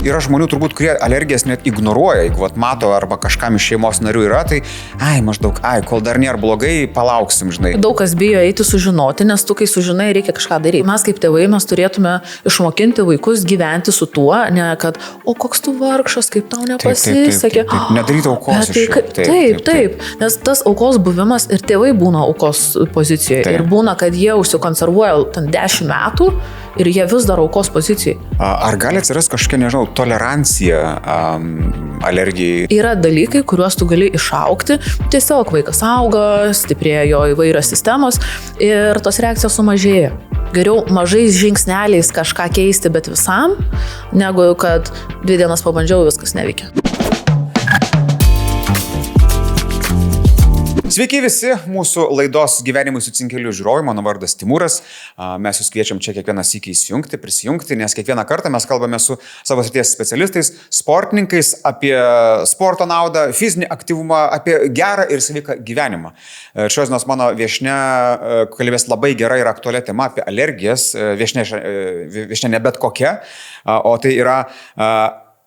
yra žmonių turbūt, kurie alergijas net ignoruoja, jeigu mato arba kažkam iš šeimos narių yra, tai maždaug, kol dar nėra blogai, palauksim, žinai. Daug kas bijo eiti sužinoti, nes tu, kai sužinai, reikia kažką daryti. Mes kaip tėvai, mes turėtume išmokinti vaikus gyventi su tuo, ne kad, o koks tu vargšas, kaip tau nepasisekė. Taip. Nedaryti aukos iš jų. Taip. Nes tas aukos buvimas ir tėvai būna aukos pozicijoje. Taip. Ir būna, kad jie užsikonservuoja ten 10 metų ir jie vis dar aukos pozicijai. Ar gali atsirasti kažkokia, nežinau, tolerancija alergijai? Yra dalykai, kuriuos tu gali išaugti. Tiesiog vaikas auga, stiprėja jo įvairios sistemos ir tos reakcijos sumažėja. Geriau mažais žingsneliais kažką keisti, bet visam, negu kad 2 dienas pabandžiau, viskas neveikia. Sveiki visi mūsų laidos Gyvenimui su cinkeliu žiūrovai, mano vardas Timūras. Mes jūs kviečiam čia kiekvieną sykį įsijungti, prisijungti, nes kiekvieną kartą mes kalbame su savo srities specialistais, sportininkais apie sporto naudą, fizinį aktyvumą, apie gerą ir sveiką gyvenimą. Šios dienos mano viešnia kalbės labai gera ir aktualia tema apie alergijas, viešnia ne bet kokia, o tai yra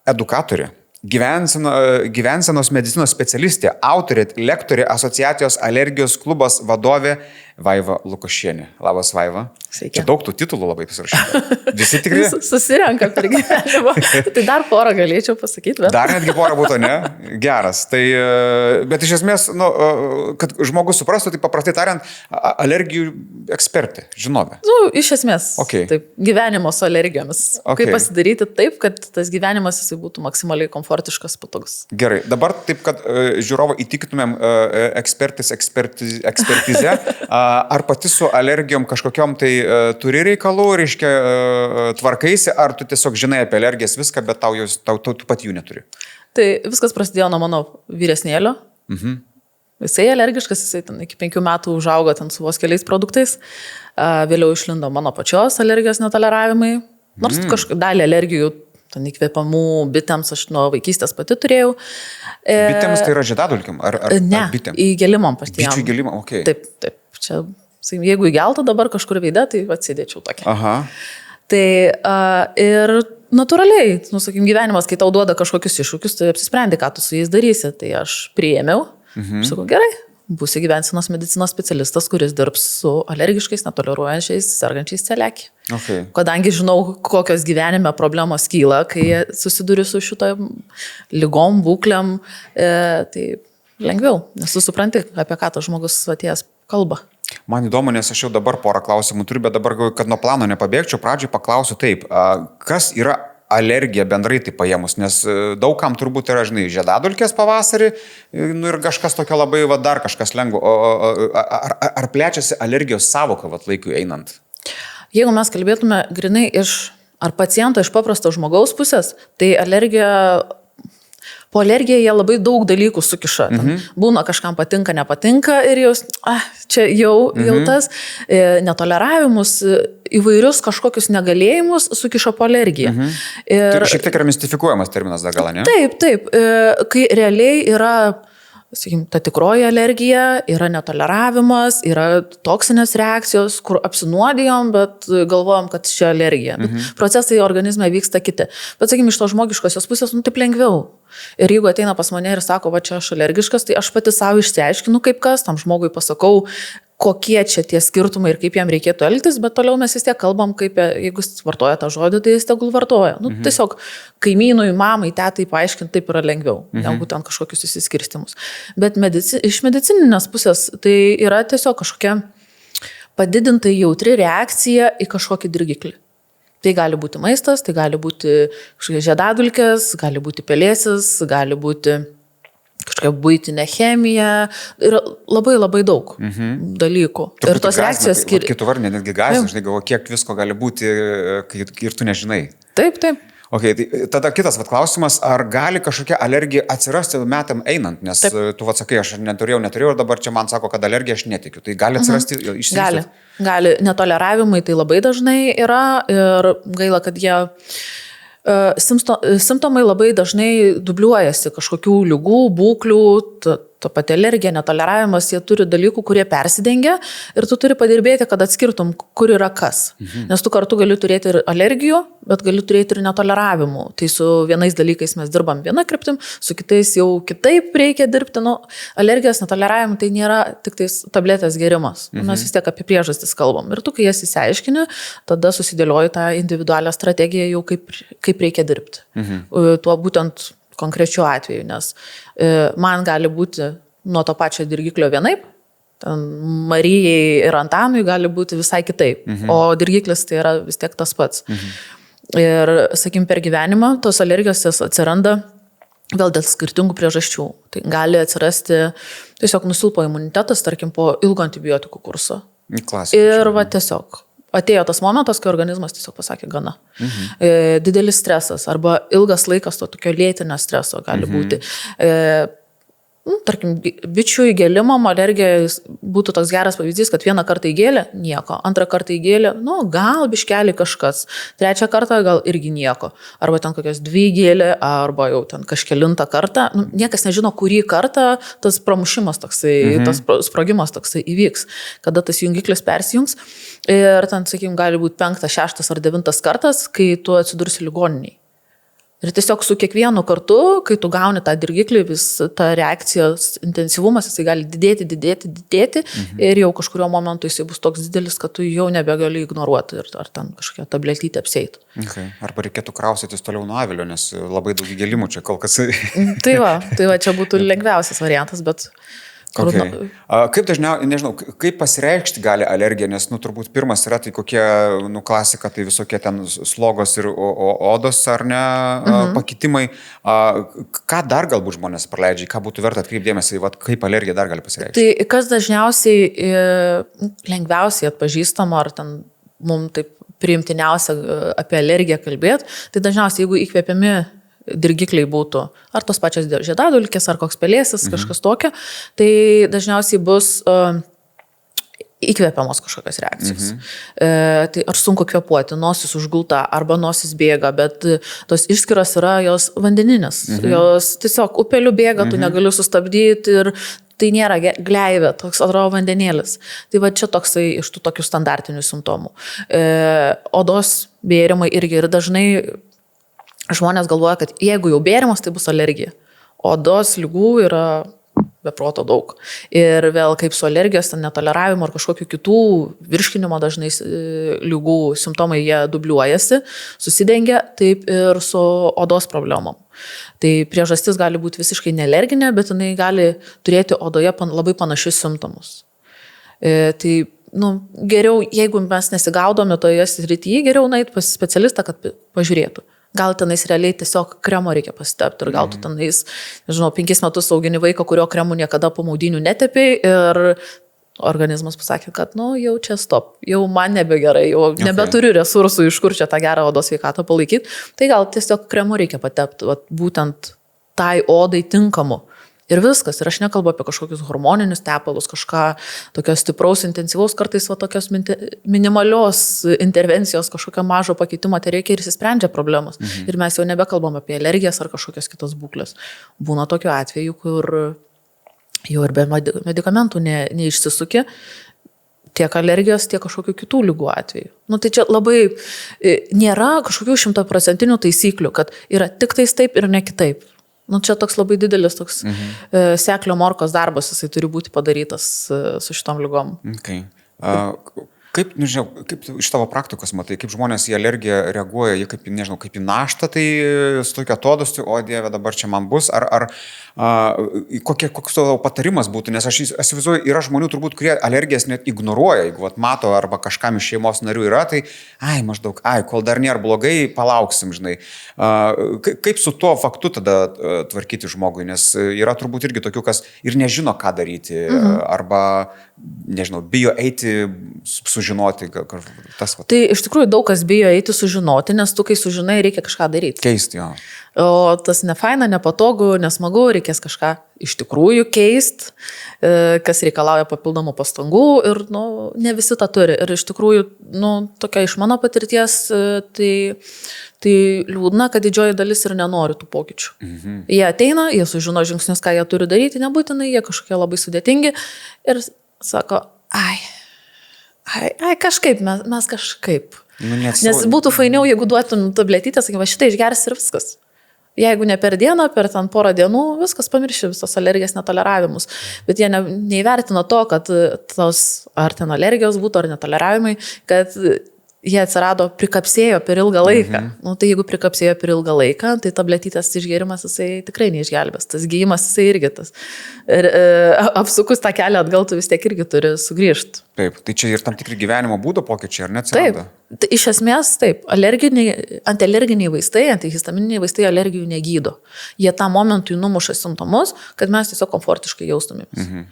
edukatorė. Gyvensenos medicinos specialistė, autorė, lektorė asociacijos alergijos klubas vadovė Vaiva Lukošienė. Labas, Vaiva. Sveiki. Čia daug tų titulų labai pasirašyti. Visi tikrai? Susirenka per gyvenimą. Tai dar porą galėčiau pasakyti. Bet... Dar netgi porą būtų, ne? Geras. Tai, bet iš esmės, kad žmogus suprastų, tai paprastai tariant, alergijų ekspertė, žinovė. Iš esmės. Okay. Taip, gyvenimo su alergijomis. Okay. Kaip pasidaryti taip, kad tas gyvenimas jisai būtų maksimaliai komfortiškas, patogus. Gerai. Dabar taip, kad žiūrovą įtikintumėm ekspertize. Ar pati su alergijom kažkokiom tai turi reikalų, reiškia, tvarkaisi, ar tu tiesiog žinai apie alergijas viską, bet tu pat jų neturi? Tai viskas prasidėjo nuo mano vyresnėlio. Jisai alergiškas, jisai ten iki 5 metų užaugo ten su vos keliais produktais. Vėliau išlindo mano pačios alergijos netoleravimai. Nors dalį alergijų, ten įkvėpamų bitėms aš nuo vaikystės pati turėjau. Bitėms tai yra žiedadulkėm? Ne, įgelimam patiem. Bičių įgelimam, okei. Taip. Čia, jeigu įgeltų dabar kažkur veide, tai atsidėčiau tokia. Aha. Tai ir natūraliai, sakykim, gyvenimas, kai tau duoda kažkokius iššūkius, tai apsisprendi, ką tu su jais darysi. Tai aš priėmiau, sakau, gerai, būsi gyvensenos medicinos specialistas, kuris dirbs su alergiškais, netoleruojančiais, sergančiais celiakija. Okay. Kadangi žinau, kokios gyvenime problemos kyla, kai susiduri su šito ligom, būklėm, tai lengviau, nes tu supranti, apie ką tas žmogus atėjęs kalba. Man įdomu, nes aš jau dabar porą klausimų turiu, bet dabar, kad nuo plano nepabėgčiau, pradžiai paklausiu taip, kas yra alergija bendrai tai paėmus, nes daugam turbūt yra, žinai, žiedadulkės pavasarį, ir kažkas tokio labai, dar kažkas lengvo. Ar plečiasi alergijos savoka, laikui einant? Jeigu mes kalbėtume grinai ar paciento iš paprasto žmogaus pusės, tai po alergiją jie labai daug dalykų sukiša. Būna kažkam patinka, nepatinka ir čia jau tas netoleravimus, įvairius kažkokius negalėjimus sukiša po alergiją. Tai šiek tiek yra mistifikuojamas terminas dar gal, ne? Taip. Kai realiai yra, sakykim, ta tikroji alergija, yra netoleravimas, yra toksinės reakcijos, kur apsinuodijom, bet galvojom, kad čia alergija. Procesai organizme vyksta kiti. Bet, sakykim, iš to žmogiškosios pusės, taip lengviau. Ir jeigu ateina pas mane ir sako, va čia aš alergiškas, tai aš pati savo išsiaiškinu, kaip kas, tam žmogui pasakau, kokie čia tie skirtumai ir kaip jam reikėtų elgtis, bet toliau mes vis tiek kalbam, kaip, jeigu jis vartoja tą žodį, tai jis tegul vartoja. Tiesiog kaimynui, mamai, tetai paaiškinti taip yra lengviau, negu ten kažkokius įsiskirstimus. Bet iš medicininės pusės tai yra tiesiog kažkokia padidintai jautri reakcija į kažkokį dirgiklį. Tai gali būti maistas, tai gali būti kažkokie žiedadulkės, gali būti pelėsis, gali būti kažkokia buitinė chemija. Yra labai labai daug dalykų. Ir tos reakcijos skiriasi. Kitų vardinė netgi gąsdina, žinai, galvo, kiek visko gali būti ir tu nežinai. Taip. Okay, tai tada kitas klausimas, ar gali kažkokia alergija atsirasti metam einant, nes tu sakai, aš neturėjau ir dabar čia man sako, kad alergija aš netikiu. Tai gali atsirasti išsivystyti? Gali. Netoleravimai tai labai dažnai yra ir gaila, kad jie simptomai labai dažnai dubliuojasi kažkokių ligų, būklių, to pati alergija, netoleravimas, jie turi dalykų, kurie persidengia ir tu turi padirbėti, kad atskirtum, kur yra kas. Nes tu kartu gali turėti ir alergijų, bet gali turėti ir netoleravimų. Tai su vienais dalykais mes dirbam viena kryptim, su kitais jau kitaip reikia dirbti. Nu, alergijos netoleravimų tai nėra tik tais tabletės gerimas. Mes vis tiek apie priežastis kalbam. Ir tu, kai jas įsiaiškini, tada susidėlioji tą individualią strategiją jau kaip reikia dirbti. Tuo būtent konkrečiu atveju, nes man gali būti nuo to pačio dirgiklio vienaip, Marijai ir Antanui gali būti visai kitaip, o dirgiklis tai yra vis tiek tas pats. Ir, sakim, per gyvenimą tos alergijos atsiranda vėl dėl skirtingų priežasčių. Tai gali atsirasti tiesiog nusilpo imunitetas, tarkim, po ilgo antibiotikų kurso. Ir va tiesiog atėjo tas momentas, kai organizmas tiesiog pasakė gana. Didelis stresas arba ilgas laikas to tokio lėtinio streso gali būti. Tarkim, bičių įgėlimam alergija būtų toks geras pavyzdys, kad vieną kartą įgėlė, nieko, antrą kartą įgėlė, nu, gal biškelį kažkas, trečią kartą gal irgi nieko, arba ten kokios 2 įgėlė, arba jau ten kažkelintą kartą, nu, niekas nežino, kurį kartą tas pramušimas toksai, tas sprogimas toksai įvyks, kada tas jungiklis persijungs ir ten, sakykim, gali būti 5, 6 ar 9 kartas, kai tu atsidursi ligoniniai. Ir tiesiog su kiekvienu kartu, kai tu gauni tą dirgiklį, vis ta reakcijos intensyvumas, jisai gali didėti ir jau kažkurio momentu jisai bus toks didelis, kad tu jau nebegali ignoruoti ir ar ten kažkokią tabletytę apseitų. Arba reikėtų kraustytis toliau nuo avilio, nes labai daug įgėlimų čia kol kas. Tai va, čia būtų lengviausias variantas, bet... Kaip dažniausiai, nežinau, kaip pasireikšti gali alergija, nes, nu, turbūt pirmas yra tai kokie, nu, klasika, tai visokie ten slogos ir odos, ar ne, pakitimai. Ką dar galbūt žmonės praleidžia, ką būtų verta atkreipdėmėsi, kaip alergija dar gali pasireikšti? Tai kas dažniausiai lengviausiai atpažįstama, ar ten mums taip priimtiniausia apie alergiją kalbėti, tai dažniausiai, jeigu įkvėpiami dirgikliai būtų, ar tos pačios žiedadulkės, ar koks pelėsis, kažkas tokio, tai dažniausiai bus įkvėpiamos kažkokios reakcijos. Tai ar sunku kvėpuoti, nosis užgulta, arba nosis bėga, bet tos išskiros yra jos vandeninės, jos tiesiog upelių bėga, tu negali sustabdyti ir tai nėra gleivė, toks atrodo vandenėlis. Tai va čia toksai iš tų tokių standartinių simptomų. Odos bėrimai irgi ir dažnai žmonės galvoja, kad jeigu jau bėrimas, tai bus alergija. Odos lygų yra be proto daug. Ir vėl kaip su alergijos, netoleravimo ar kažkokių kitų virškinimo dažnai lygų simptomai, jie dubliuojasi, susidengia, taip ir su odos problemom. Tai priežastis gali būti visiškai nealerginė, bet jinai gali turėti odoje labai panašius simptomus. Tai geriau, jeigu mes nesigaudome toje srityje, geriau nueiti pas specialistą, kad pažiūrėtų. Gal tenais realiai tiesiog kremo reikia pasitepti ir gal tu tenais, nežinau, 5 metus augini vaiką, kurio kremų niekada po maudynių netepiai ir organizmas pasakė, kad jau čia stop, jau man nebegerai, jau nebeturiu resursų, iš kur čia tą gerą odos sveikatą palaikyti, tai gal tiesiog kremu reikia patepti, būtent tai odai tinkamu. Ir viskas. Ir aš nekalbu apie kažkokius hormoninius tepalus, kažką tokios stipraus, intensyvaus, kartais tokios minimalios intervencijos, kažkokio mažo pakeitimo, tai reikia ir įsisprendžia problemas. Ir mes jau nebekalbam apie alergijas ar kažkokias kitas būklės. Būna tokių atvejų, kur jau ir be medikamentų neišsisukė tiek alergijos, tiek kažkokių kitų lygų atveju. Tai čia labai nėra kažkokių 100% taisyklių, kad yra tik tais taip ir ne kitaip. Čia toks labai didelis toks seklio morkos darbas, jisai turi būti padarytas su šitom lygom. Kaip, nežinau, kaip iš tavo praktikos matai, kaip žmonės į alergiją reaguoja, jie kaip, nežinau, kaip į naštą, tai su tokia atodosti, o Dieve, dabar čia man bus, ar koks tavo patarimas būtų, nes aš įsivaizduoju, yra žmonių turbūt, kurie alergijas net ignoruoja, jeigu mato arba kažkam iš šeimos narių yra, tai maždaug, kol dar nėra blogai, palauksim, žinai. Kaip su tuo faktu tada tvarkyti žmogui, nes yra turbūt irgi tokių, kas ir nežino, ką daryti, arba, nežinau, bijo eiti su sužinoti, tas va. Tai iš tikrųjų daug kas bijo eiti sužinoti, nes tu, kai sužinai, reikia kažką daryti. Keisti, jo. O tas nefaina, nepatogu, nesmagu, reikės kažką iš tikrųjų keisti, kas reikalauja papildomų pastangų ir ne visi tą turi. Ir iš tikrųjų, tokia iš mano patirties, tai liūdna, kad didžioji dalis ir nenori tų pokyčių. Jie ateina, jie sužino žingsnius, ką jie turi daryti, nebūtinai jie kažkokie labai sudėtingi ir sako, ai, kažkaip, mes kažkaip. Nes būtų fainiau, jeigu duotum tabletytę, sakyma, šitą išgers ir viskas. Jeigu ne per dieną, per ten porą dienų, viskas pamirši, visos alergijos netoleravimus. Bet jie neįvertina to, kad tos ar ten alergijos būtų, ar netoleravimai, kad jie atsirado, prikapsėjo per ilgą laiką. Tai jeigu prikapsėjo per ilgą laiką, tai tabletytės išgėrimas jisai tikrai neišgelbės. Tas gyjimas jisai irgi tas. Ir apsukus tą kelią atgal, tu vis tiek irgi turi sugrįžti. Taip, tai čia ir tam tikri gyvenimo būdo pokyčiai, ar neatsiranda? Taip, tai iš esmės taip. Antialerginiai vaistai, antihistamininiai vaistai alergijų negydo. Jie tą momentui numuša simptomus, kad mes tiesiog komfortiškai jaustumėmės.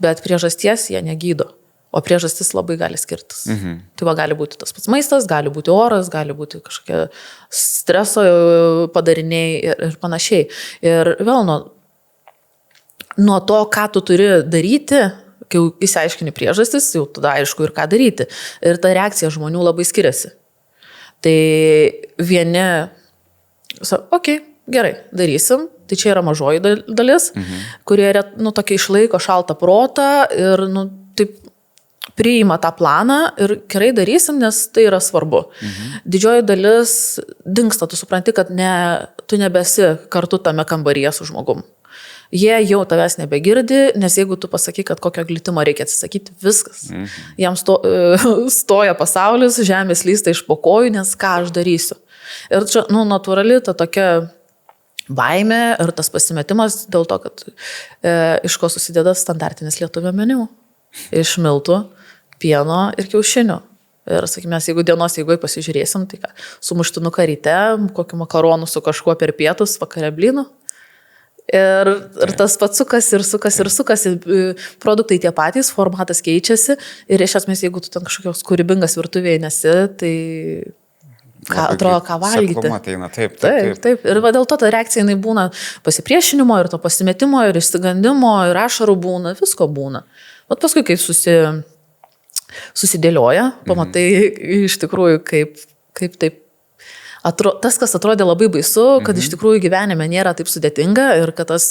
Bet priežasties jie negydo. O priežastis labai gali skirtis. Tai gali būti tas pats maistas, gali būti oras, gali būti kažkokie streso padariniai ir panašiai. Ir vėl nuo to, ką tu turi daryti, kai jau įsiaiškini priežastis, jau tada aišku ir ką daryti. Ir ta reakcija žmonių labai skiriasi. Tai vieni sako, gerai, darysim. Tai čia yra mažoji dalis, kurie tokia išlaiko šaltą protą ir taip priima tą planą ir gerai darysim, nes tai yra svarbu. Didžioji dalis dingsta, tu supranti, kad tu nebesi kartu tame kambaryje su žmogum. Jie jau tavęs nebegirdi, nes jeigu tu pasakai, kad kokio glitimo reikia atsisakyti, viskas. Jam stoja pasaulis, žemė slysta iš po kojų, nes ką aš darysiu. Ir čia, natūrali ta tokia baimė ir tas pasimetimas dėl to, kad iš ko susideda standartinis lietuvio meniu. Iš miltų, pieno ir kiaušinių. Ir, sakykime, jeigu dienos eigoje pasižiūrėsim, tai ką, sumuštinu karyte, kokiu makaronu su kažkuo per pietus, vakare blynų. Ir tas pats sukasi, produktai tie patys, formatas keičiasi ir iš esmės, jeigu tu ten kažkokios kūrybingas virtuvėje nesi, tai atrodo, ką valgyti. Ateina, taip. Ir dėl to ta reakcija jinai būna pasipriešinimo ir to pasimetimo ir išsigandimo ir ašarų būna, visko būna. Bet paskui, kai susidėlioja, pamatai iš tikrųjų, kaip taip, tas, kas atrodė labai baisu, kad iš tikrųjų gyvenime nėra taip sudėtinga ir kad tas,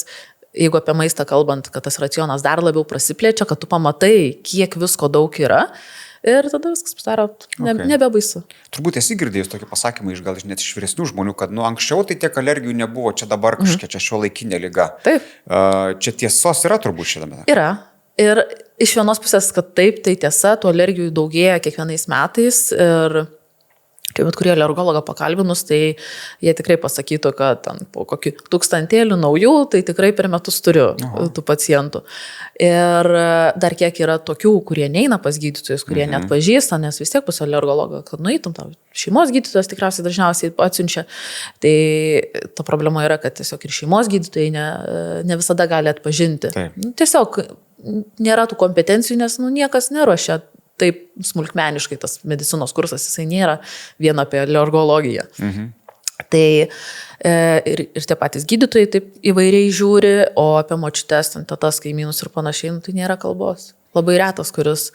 jeigu apie maistą kalbant, kad tas racionas dar labiau prasiplečia, kad tu pamatai, kiek visko daug yra ir tada viskas pasidaro nebebaisu. Turbūt esi girdėjus tokį pasakymą net iš vyresnių žmonių, kad anksčiau tai tiek alergijų nebuvo, čia dabar kažkokia šiuolaikinė liga. Taip. Čia tiesos yra turbūt šitame. Yra. Ir iš vienos pusės, kad taip, tai tiesa, tų alergijų daugėja kiekvienais metais ir kai bet kurį alergologą pakalbinus, tai jie tikrai pasakytų, kad po kokį 1000 naujų, tai tikrai per metus turiu tų pacientų. Ir dar kiek yra tokių, kurie neina pas gydytojus, kurie net pažįsta, nes vis tiek pas alergologą, kad nueitum, šeimos gydytojas tikriausiai dažniausiai atsiunčia. Tai ta problema yra, kad tiesiog ir šeimos gydytojai ne visada gali atpažinti. Tiesiog nėra tų kompetencijų, nes niekas neruošia taip smulkmeniškai, tas medicinos kursas, jisai nėra vien apie alergologiją. Tai ir tie patys gydytojai taip įvairiai žiūri, o apie močiutes, tetas, kaimynus ir panašiai, tai nėra kalbos. Labai retas, kuris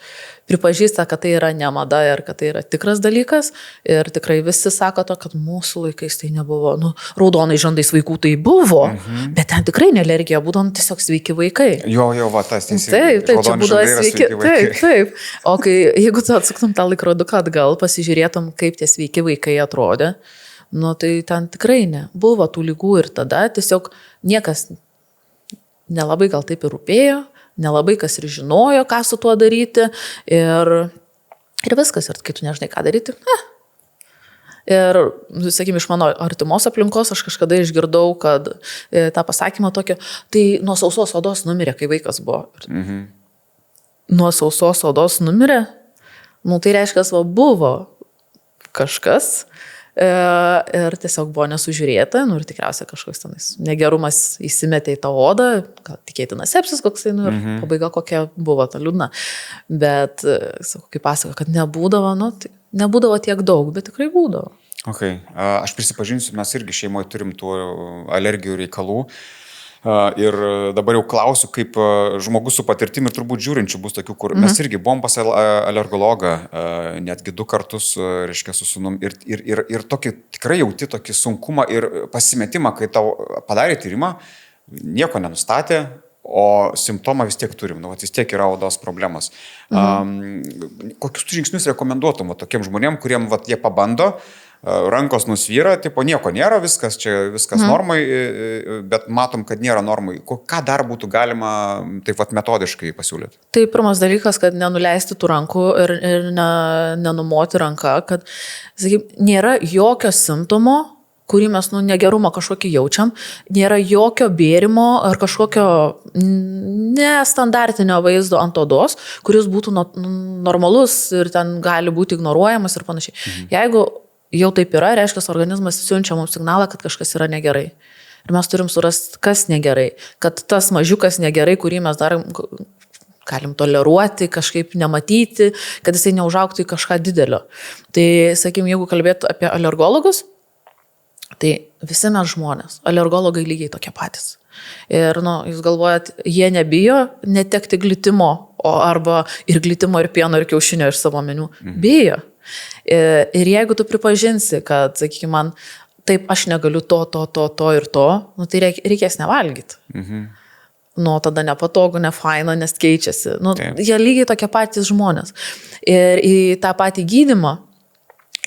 pripažįsta, kad tai yra ne mada ir kad tai yra tikras dalykas. Ir tikrai visi sako to, kad mūsų laikais tai nebuvo. Raudonai žandais vaikų tai buvo, bet ten tikrai ne alergija, būdavo tiesiog sveiki vaikai. Jo, tas teisingai. Taip, čia būdavo sveiki vaikai. Taip. O jeigu tu atsuktum tą laikroduką atgal, pasižiūrėtum, kaip tie sveiki vaikai atrodė, tai ten tikrai ne. Buvo tų ligų ir tada tiesiog niekas nelabai gal taip ir rūpėjo. Nelabai kas ir žinojo, ką su tuo daryti ir viskas, ir kai tu nežinai, ką daryti. Ir, sakykime, iš mano artimos aplinkos aš kažkada išgirdau, kad tą pasakymą tokio, tai nuo sausos odos numirė, kai vaikas buvo. Nuo sausos odos numirė, tai reiškia, buvo kažkas, Ir tiesiog buvo nesužiūrėta, ir tikriausiai kažkoks tenais negerumas įsimetė į tą odą, gal tikėtina sepsis koksai, ir pabaiga kokia buvo ta liūdna. Bet, sakau, kaip pasako, kad nebūdavo, tai nebūdavo tiek daug, bet tikrai būdavo. Okay. Aš prisipažinsiu, mes irgi šeimoje turim tų alergijų reikalų. Ir dabar jau klausiu, kaip žmogus su patirtimi ir turbūt žiūrinčių bus tokių, kur mes irgi buvom pas alergologą, netgi 2 kartus, reiškia, su sūnum. Ir tokį, tikrai jauti tokį sunkumą ir pasimetimą, kai tau padarė tyrimą, nieko nenustatė, o simptomą vis tiek turim, vis tiek yra odos problemos. Kokius tu žingsnius rekomenduotum tokiem žmonėm, kuriem jie pabando, rankos nusvyra, tipo nieko nėra, viskas normai, bet matom, kad nėra normai. Ką dar būtų galima taip metodiškai pasiūlyti? Tai pirmas dalykas, kad nenuleisti tų rankų ir nenumoti ranką, kad, sakykim, nėra jokio simptomo, kurį mes negerumą kažkokį jaučiam, nėra jokio bėrimo ar kažkokio nestandartinio vaizdo ant odos, kuris būtų normalus ir ten gali būti ignoruojamas ir panašiai. Jeigu jau taip yra, reiškia, organizmas siunčia mums signalą, kad kažkas yra negerai. Ir mes turim surasti, kas negerai. Kad tas mažiukas negerai, kurį mes dar galim toleruoti, kažkaip nematyti, kad jisai neužaugtų į kažką didelio. Tai, sakykim, jeigu kalbėtų apie alergologus, tai visi mes žmonės. Alergologai lygiai tokie patys. Ir, jūs galvojat, jie nebijo netekti glitimo, arba ir glitimo, ir pieno, ir kiaušinio iš savo meniu. Bijo. Ir jeigu tu pripažinsi, kad, sakykime, man taip aš negaliu to ir to, tai reikės nevalgyti. Tada nepatogu, nefaina, nes keičiasi. Jie lygiai tokie patys žmonės. Ir į tą patį gydymą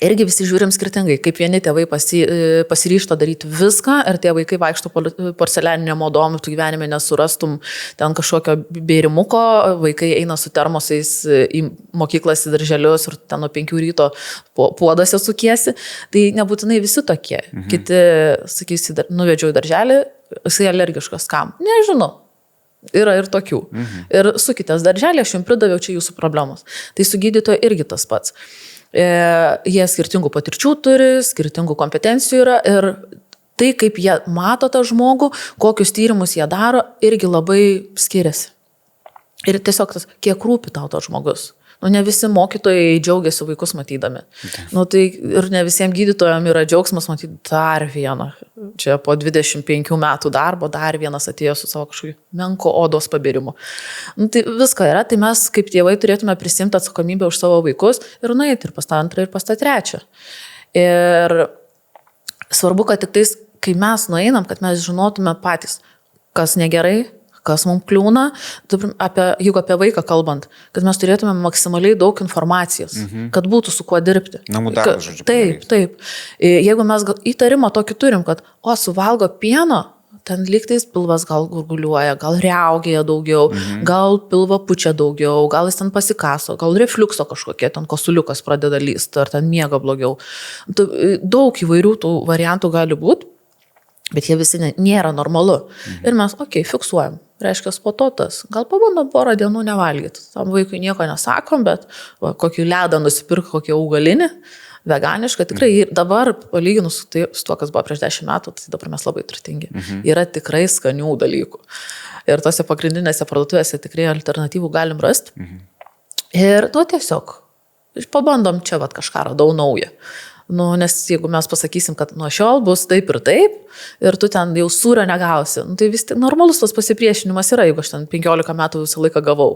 irgi visi žiūrim skirtingai, kaip vieni tėvai pasiryžta daryti viską ir tie vaikai vaikšto porcelianinėm odom, tu gyvenime nesurastum ten kažkokio bėrimuko, vaikai eina su termosais į mokyklas, į darželius ir ten nuo 5 ryto puodose sukiesi, tai nebūtinai visi tokie. Kiti, sakysi, nuvedžiau į darželį, jisai alergiškas kam? Nežinau. Yra ir tokių. Ir sukitės darželį, aš jums pridaviau, čia jūsų problemos. Tai su gydytoju irgi tas pats. Jie skirtingų patirčių turi, skirtingų kompetencijų yra ir tai, kaip jie mato tą žmogų, kokius tyrimus jie daro, irgi labai skiriasi. Ir tiesiog tas, kiek rūpi tau tas žmogus. Ne visi mokytojai džiaugiasi vaikus matydami. Tai ir ne visiems gydytojams yra džiaugsmas matyti dar vieną. Čia po 25 metų darbo dar vienas atėjo su savo kažkokiu menko odos pabirimu. Tai viską yra, tai mes kaip tėvai turėtume prisimti atsakomybę už savo vaikus ir nueiti ir pas tą antrą ir pas tą trečią. Ir svarbu, kad tik tais, kai mes nueinam, kad mes žinotume patys, kas negerai, kas mums kliūna, jeigu apie vaiką kalbant, kad mes turėtume maksimaliai daug informacijos, kad būtų su kuo dirbti. Namų darbas, žodžiu. Taip. Jeigu mes įtarimą tokį turim, kad suvalgo pieno, ten lygtais pilvas gal gurguliuoja, gal riaugėja daugiau, gal pilvo pučia daugiau, gal jis ten pasikaso, gal refliukso kažkokie, ten kosuliukas pradeda lysti, ar ten miega blogiau. Daug įvairių tų variantų gali būti. Bet jie visi nėra normalu. Ir mes, fiksuojam. Reiškia, po to tas. Gal pabandom porą dienų nevalgyti. Tam vaikui nieko nesakom, bet kokį ledą nusipirk, kokį augalinį, veganišką. Tikrai dabar, palyginus su tuo, kas buvo prieš 10 metų, tai dabar mes labai turtingi. Yra tikrai skanių dalykų. Ir tose pagrindinėse parduotuvėse tikrai alternatyvų galim rasti. Ir tiesiog pabandom čia kažką radau naują. Nes jeigu mes pasakysim, kad nuo šiol bus taip ir tu ten jau sūrio negausi, tai vis tik normalus tas pasipriešinimas yra, jeigu aš ten 15 metų visą laiką gavau,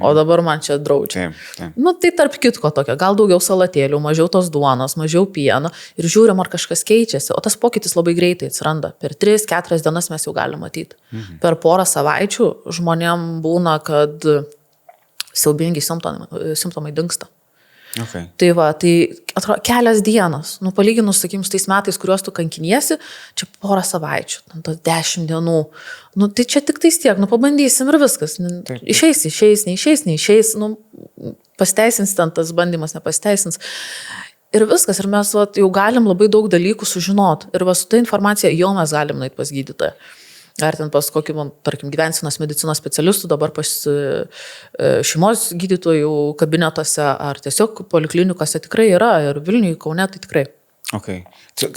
o dabar man čia draudžia. Tai tarp kitko tokia, gal daugiau salatėlių, mažiau tos duonos, mažiau pieno ir žiūrim, ar kažkas keičiasi, o tas pokytis labai greitai atsiranda. Per 3-4 dienas mes jau galim matyti. Per porą savaičių žmonėm būna, kad siaubingi simptomai dingsta. Tai atrodo, kelias dienas, palyginus, sakykim, tais metais, kuriuos tu kankiniesi, čia porą savaičių, tas 10 dienų, tai čia tik tais tiek, pabandysim ir viskas, neišeis, pasiteisins ten tas bandymas, nepasiteisins. Ir viskas, ir mes jau galim labai daug dalykų sužinoti, ir su ta informacija jau mes galim nueiti pas gydytoją. Ar ten pas kokį, tarkim, gyvensenos medicinos specialistų, dabar pas šeimos gydytojų kabinetuose, ar tiesiog poliklinikose tikrai yra, ir Vilniuje, Kaune, tai tikrai. Okay.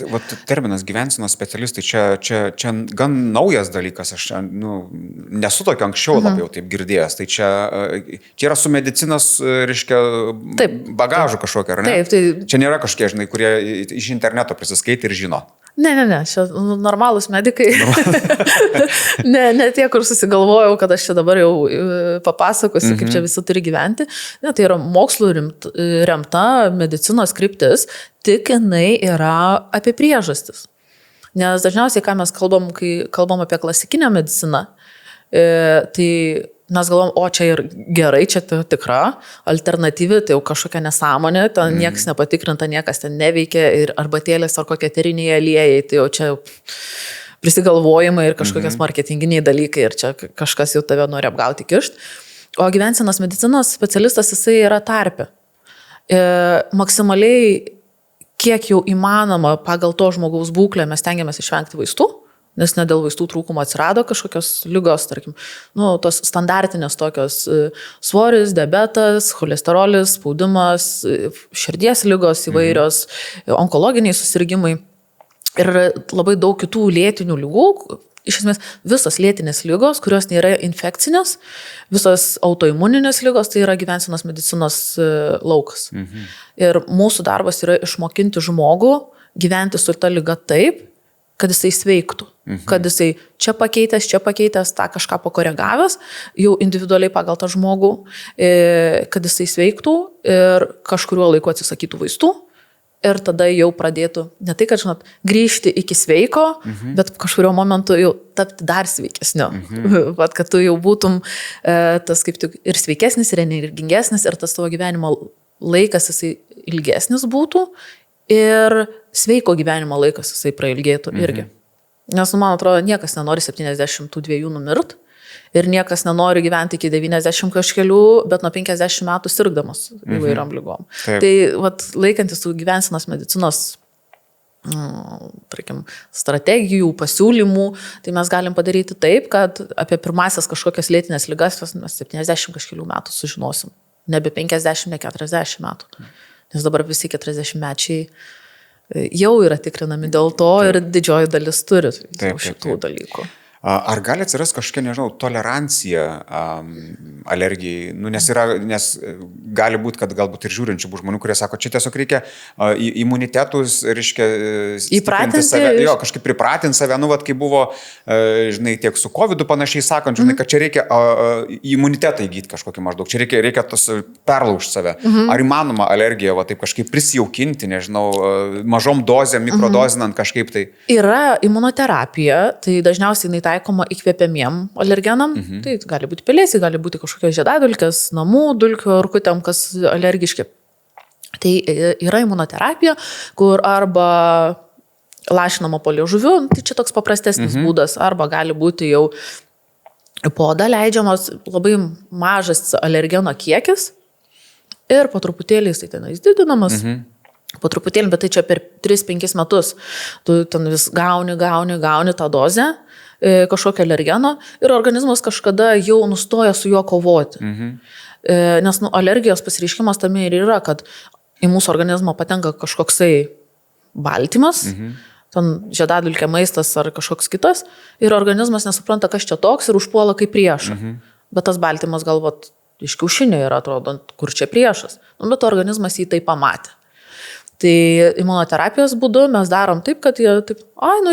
Vat terminas gyvensenos specialistai čia gan naujas dalykas, aš nesu tokio anksčiau labiau taip girdėjęs, tai čia yra su medicinos, reiškia, bagažu kažkokia, ar ne? Taip, tai... Čia nėra kažkie, žinai, kurie iš interneto prisiskaitė ir žino. Ne, čia normalūs medikai. ne tie, kur susigalvojau, kad aš čia dabar jau papasakosiu, kaip čia visi turi gyventi. Ne, tai yra mokslų remta medicinos kryptis, tik jinai yra apie priežastis. Nes dažniausiai, ką mes kalbam, kai kalbam apie klasikinę mediciną, tai mes galvom, o čia ir gerai, čia tikra, alternatyvi, tai jau kažkokia nesąmonė, ten niekas nepatikrinta, niekas ten neveikia ir arbatėlės ar kokie eteriniai aliejai, tai jau čia prisigalvojimai ir kažkokias marketinginiai dalykai ir čia kažkas jau tave nori apgauti kišt. O gyvensenos medicinos specialistas jisai yra tarpe. Maksimaliai, kiek jau įmanoma pagal to žmogaus būklę mes stengiamės išvengti vaistų, nes ne dėl vaistų trūkumo atsirado kažkokios ligos, tarkim, tos standartinės tokios svoris, diabetas, cholesterolis, spaudimas, širdies ligos įvairios, onkologiniai susirgimai ir labai daug kitų lėtinių ligų. Iš esmės, visos lėtinės ligos, kurios nėra infekcinės, visos autoimuninės ligos, tai yra gyvensenos medicinos laukas. Ir mūsų darbas yra išmokinti žmogų gyventi su ta liga taip, kad jisai sveiktų, kad jisai čia pakeitęs, tą kažką pakoregavęs, jau individualiai pagal tą žmogų, kad jisai sveiktų ir kažkuriuo laiku atsisakytų vaistų ir tada jau pradėtų, ne tai, kad, žinot, grįžti iki sveiko, bet kažkurio momentu jau tapti dar sveikesniu. Vat, kad tu jau būtum tas kaip tik ir sveikesnis, ir energingesnis, ir tas tavo gyvenimo laikas jisai ilgesnis būtų. Ir sveiko gyvenimo laikas jisai prailgėtų irgi. Nes, man atrodo, niekas nenori 72 numirt ir niekas nenori gyventi iki 90 kažkelių, bet nuo 50 metų sirgdamas įvairiom lygom. Taip. Tai vat, laikantis tų gyvensenos medicinos tarkim, strategijų, pasiūlymų, tai mes galim padaryti taip, kad apie pirmasias kažkokias lėtinės ligas mes 70 kažkelių metų sužinosim. Nebe 50, ne 40 metų. Nes dabar visi 40-mečiai jau yra tikrinami dėl to ir didžioji dalis turi šitų dalykų. Ar gali atsirasti kažkokia, nežinau, tolerancija alergijai? Nes gali būti, kad galbūt ir žiūrinčių žmonių, kurie sako, čia tiesiog reikia imunitetus, reiškia, įpratinti save, jo, kažkaip pripratinti save, kai buvo, žinai, tiek su COVID panašiai sakant, žinai, kad čia reikia imunitetą įgyti kažkokį maždaug, čia reikia tos perlaužti save. Ar įmanoma alergiją taip kažkaip prisijaukinti, nežinau, mažom dozėm, mikrodozinant kažkaip tai? Yra imunoterapija, tai dažniausiai jinai taikoma įkvėpiamiem alergenam, tai gali būti pelėsiai, gali būti kažkokios žiedadulkės, namų dulkių rūkutėm, kas alergiški. Tai yra imunoterapija, kur arba lašinama po liežuviu, tai čia toks paprastesnis būdas, arba gali būti jau po odą leidžiamas labai mažas alergeno kiekis ir po truputėlį jisai tenais didinamas. Po truputėlį, bet tai čia per 3-5 metus tu ten vis gauni tą dozę kažkokio alergeno ir organizmas kažkada jau nustoja su juo kovoti. Nes alergijos pasireiškimas tame ir yra, kad į mūsų organizmą patenka kažkoksai baltymas, ten žiedadulkė maistas ar kažkoks kitas, ir organizmas nesupranta, kas čia toks ir užpuola kaip priešą. Bet tas baltymas galvot iš kiaušinio yra, atrodo, kur čia priešas. Bet organizmas jį tai pamatė. Tai imunoterapijos būdu mes darom taip, kad jie taip,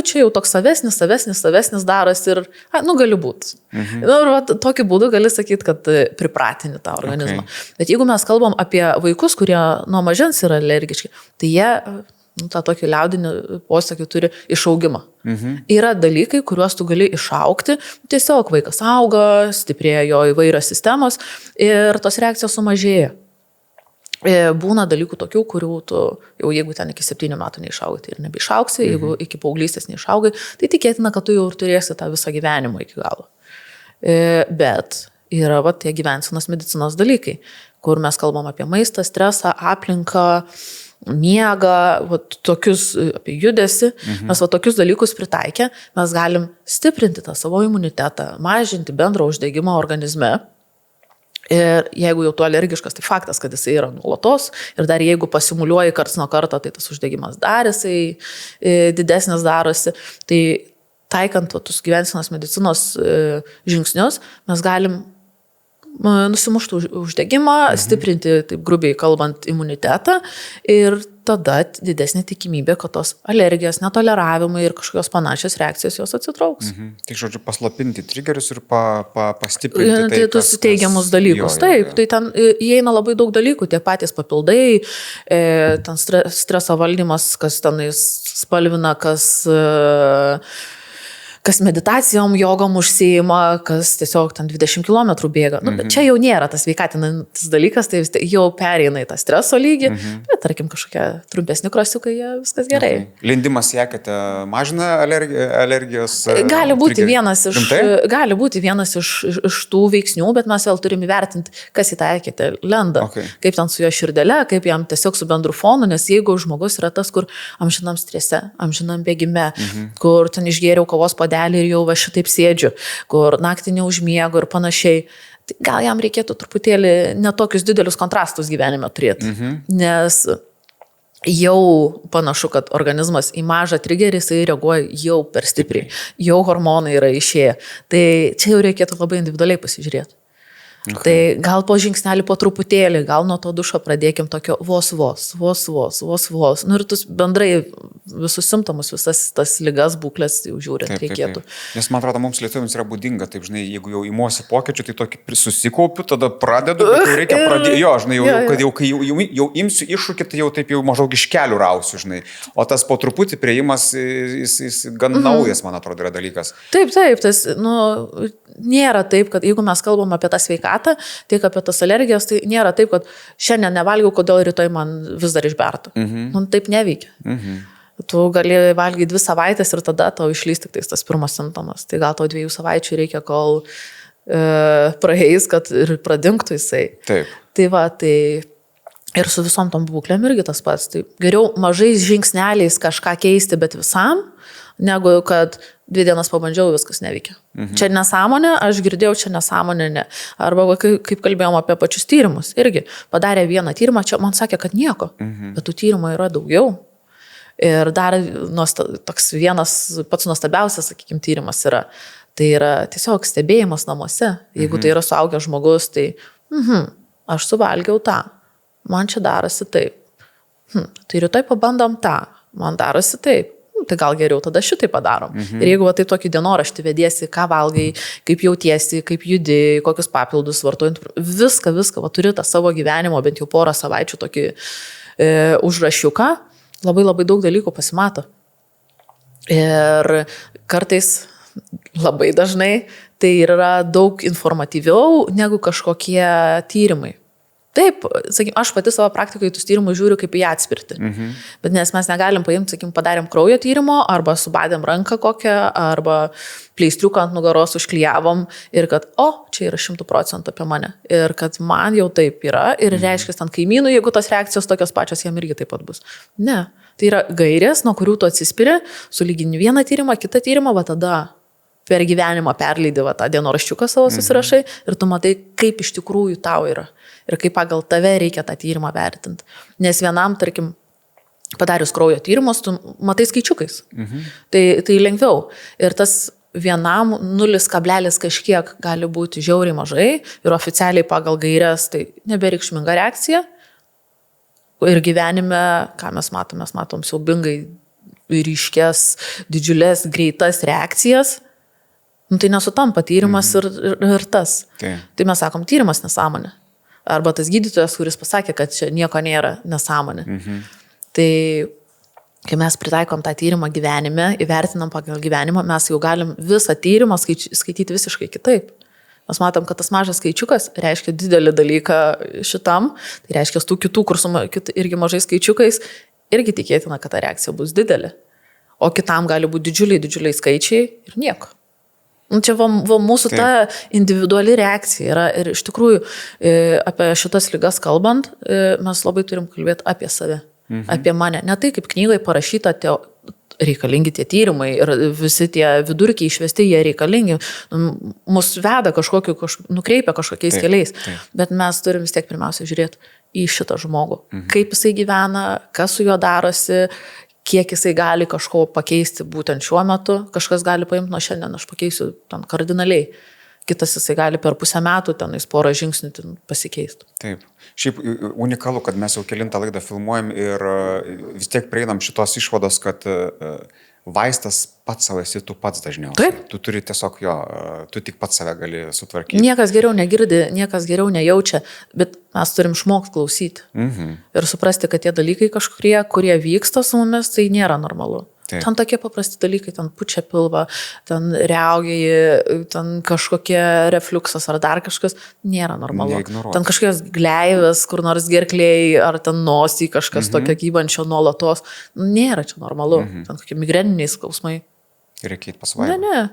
čia jau toks savesnis daras ir, gali būti. Ir tokiu būdu gali sakyti, kad pripratini tą organizmą. Bet jeigu mes kalbam apie vaikus, kurie nuo mažens yra alergiški, tai jie tą tokį liaudinį posakį turi išaugimą. Yra dalykai, kuriuos tu gali išaugti, tiesiog vaikas auga, stiprėja jo įvairios sistemos ir tos reakcijos sumažėja. Būna dalykų tokių, kurių tu jau jeigu ten iki 7 metų neišaugai, tai ir nebeišaugsi, jeigu iki paauglystės neišaugai, tai tikėtina, kad tu jau ir turėsi tą visą gyvenimą iki galo. Bet yra tie gyvensenos medicinos dalykai, kur mes kalbam apie maistą, stresą, aplinką, miegą, tokius apie judesį, mes tokius dalykus pritaikę, mes galim stiprinti tą savo imunitetą, mažinti bendrą uždegimą organizme Ir jeigu jau tu alergiškas, tai faktas, kad jisai yra nuolatos. Ir dar jeigu pasimuliuoji karts nuo karto, tai tas uždegimas dar jisai didesnis darosi. Tai taikant tus gyvensenos medicinos žingsnius, mes galim nusimušti uždegimą, stiprinti, taip grubiai kalbant, imunitetą ir tada didesnė tikimybė, kad tos alergijos, netoleravimai ir kažkokios panašios reakcijos jos atsitrauks. Tai žodžiu, paslapinti triggerius ir pastiprinti tai tuos teigiamus dalykus. Taip, tai ten įeina labai daug dalykų, tie patys papildai, ten streso valdymas, kas tenais spalvina, kas meditacijom, jogom užsiima, kas tiesiog ten 20 km bėga. Nu, čia jau nėra tas sveikatinantis dalykas, tai jau pereina į tą streso lygį, bet tarkim kažkokie trumpesni krosiukai, viskas gerai. Lindimas sekate mažina alergijos? Gali būti vienas iš tų veiksnių, bet mes vėl turim įvertinti, kas į tą eketę lenda. Kaip ten su jo širdele, kaip jam tiesiog su bendru fonu, nes jeigu žmogus yra tas, kur amžinam strese, amžinam bėgime, kur ten išgėriau kavos ir jau va šitaip sėdžiu, kur naktį neužmiegu ir panašiai. Tai gal jam reikėtų truputėlį netokius didelius kontrastus gyvenime turėti, nes jau panašu, kad organizmas į mažą triggerį jisai reaguoja jau per stipriai, jau hormonai yra išėję. Tai čia jau reikėtų labai individualiai pasižiūrėti. Tai gal po žingsnelį, po truputėlį, gal nuo to dušo pradėkim tokio vos. Nu ir tus bendrai visus simptomus, visas tas ligas, būklės jau žiūrint reikėtų. Nes man atrodo, mums lietuviams yra būdinga, taip žinai, jeigu jau įmuosi pokyčių, tai tokį susikaupiu, tada pradedu, bet jau reikia pradėti, žinai, jau imsiu iššūkį, tai jau taip jau maždaug iš kelių rausiu, žinai. O tas po truputį priėjimas, jis gan naujas, man atrodo, yra dalykas. Taip, tas, nėra taip, kad jeigu mes kalbam apie tą sveikatą, tiek apie tas alergijas, tai nėra taip, kad šiandien nevalgiau, kodėl rytoj man vis dar išbertų. Taip neveikia. Tu gali valgyti 2 savaitės ir tada tau išlys tik tas pirmas simptomas. Tai gal tau 2 savaičių reikia, kol praeis, kad ir pradingtų jisai. Taip. Tai ir su visom tom būklėm irgi tas pats. Tai geriau mažais žingsneliais kažką keisti, bet visam, negu kad 2 dienas pabandžiau, viskas neveikia. Čia nesąmonė, aš girdėjau, čia nesąmonė, ne. Arba kaip kalbėjom apie pačius tyrimus, irgi padarė vieną tyrimą, čia man sakė, kad nieko, bet tų tyrimų yra daugiau. Ir dar toks vienas pats nuostabiausias, sakykime, tyrimas yra. Tai yra tiesiog stebėjimas namuose. Jeigu tai yra suaugęs žmogus, tai aš suvalgiau tą, man čia darosi taip. Tai rytoj pabandom tą, man darosi taip. Tai gal geriau tada šitai padarom. Ir jeigu tai tokį dienoraštį vediesi, ką valgai, kaip jautiesi, kaip judi, kokius papildus vartojant, viską, turi tą savo gyvenimo, bent jau porą savaičių tokį užrašiuką, labai daug dalykų pasimato. Ir kartais, labai dažnai, tai yra daug informatyviau negu kažkokie tyrimai. Taip, sakykim, aš pati savo praktikoje tus tyrimus žiūriu kaip į atspirtį. Bet nes mes negalim paimti, sakykim, padarėm kraujo tyrimo, arba subadėm ranką kokią, arba pleistriuką ant nugaros užklijavom ir kad, čia yra 100% apie mane. Ir kad man jau taip yra ir reiškia, ten kaimynų, jeigu tos reakcijos tokios pačios, jam irgi taip pat bus. Ne, tai yra gairės, nuo kurių tu atsispiri, sulygini vieną tyrimą, kitą tyrimą, va tada per gyvenimą perleidi va tą dienoraščiuką savo susirašai ir tu matai, kaip iš tikrųjų tau yra. Ir kaip pagal tave reikia tą tyrimą vertinti. Nes vienam, tarkim, padarius kraujo tyrimus, tu matai skaičiukais. Tai lengviau. Ir tas vienam 0, kažkiek gali būti žiauriai mažai ir oficialiai pagal gairias tai nebereikšminga reakcija. Ir gyvenime, ką mes matom siaubingai ryškės, didžiulės, greitas reakcijas. Tai nesutampa tyrimas ir tas. Tai mes sakom, tyrimas nesąmonė. Arba tas gydytojas, kuris pasakė, kad čia nieko nėra, nesąmonė. Tai kai mes pritaikom tą tyrimą gyvenime, įvertinam pagal gyvenimą, mes jau galim visą tyrimą skaityti visiškai kitaip. Mes matom, kad tas mažas skaičiukas reiškia didelį dalyką šitam, tai reiškia tų kitų, kur su irgi mažais skaičiukais, irgi tikėtina, kad ta reakcija bus didelė. O kitam gali būti didžiuliai skaičiai ir nieko. Čia mūsų ta individuali reakcija yra ir iš tikrųjų apie šitas ligas kalbant, mes labai turim kalbėti apie save, apie mane. Ne tai, kaip knygai parašyta reikalingi tie tyrimai ir visi tie vidurkiai išvesti, jie reikalingi, mus veda nukreipia kažkokiais keliais, bet mes turim vis tiek pirmiausia žiūrėti į šitą žmogų, kaip jisai gyvena, kas su juo darosi, kiek jisai gali kažko pakeisti būtent šiuo metu, kažkas gali paimti nuo šiandien, aš pakeisiu ten kardinaliai. Kitas jisai gali per pusę metų tenais porą žingsnių pasikeisti. Taip. Šiaip unikalu, kad mes jau kelintą laidą filmuojam ir vis tiek prieinam šitos išvados, kad vaistas pats savo esi tu pats dažniausiai. Taip. Tu turi tiesiog tu tik pats save gali sutvarkyti. Niekas geriau negirdi, niekas geriau nejaučia, bet mes turim išmokti klausyti. Ir suprasti, kad tie dalykai kurie vyksta su mumis, tai nėra normalu. Taip. Ten tokie paprasti dalykai, ten pučia pilvą, ten riaugiai, ten kažkokie refliuksas ar dar kažkas, nėra normalu. Neignoruoti. Ten kažkokios gleivės, kur nors gerklėjai, ar ten nosį kažkas tokio gyvančio nuolatos. Nėra čia normalu. Ten kokie migreniniai skausmai. Reikia eiti pasvaigti. Ne.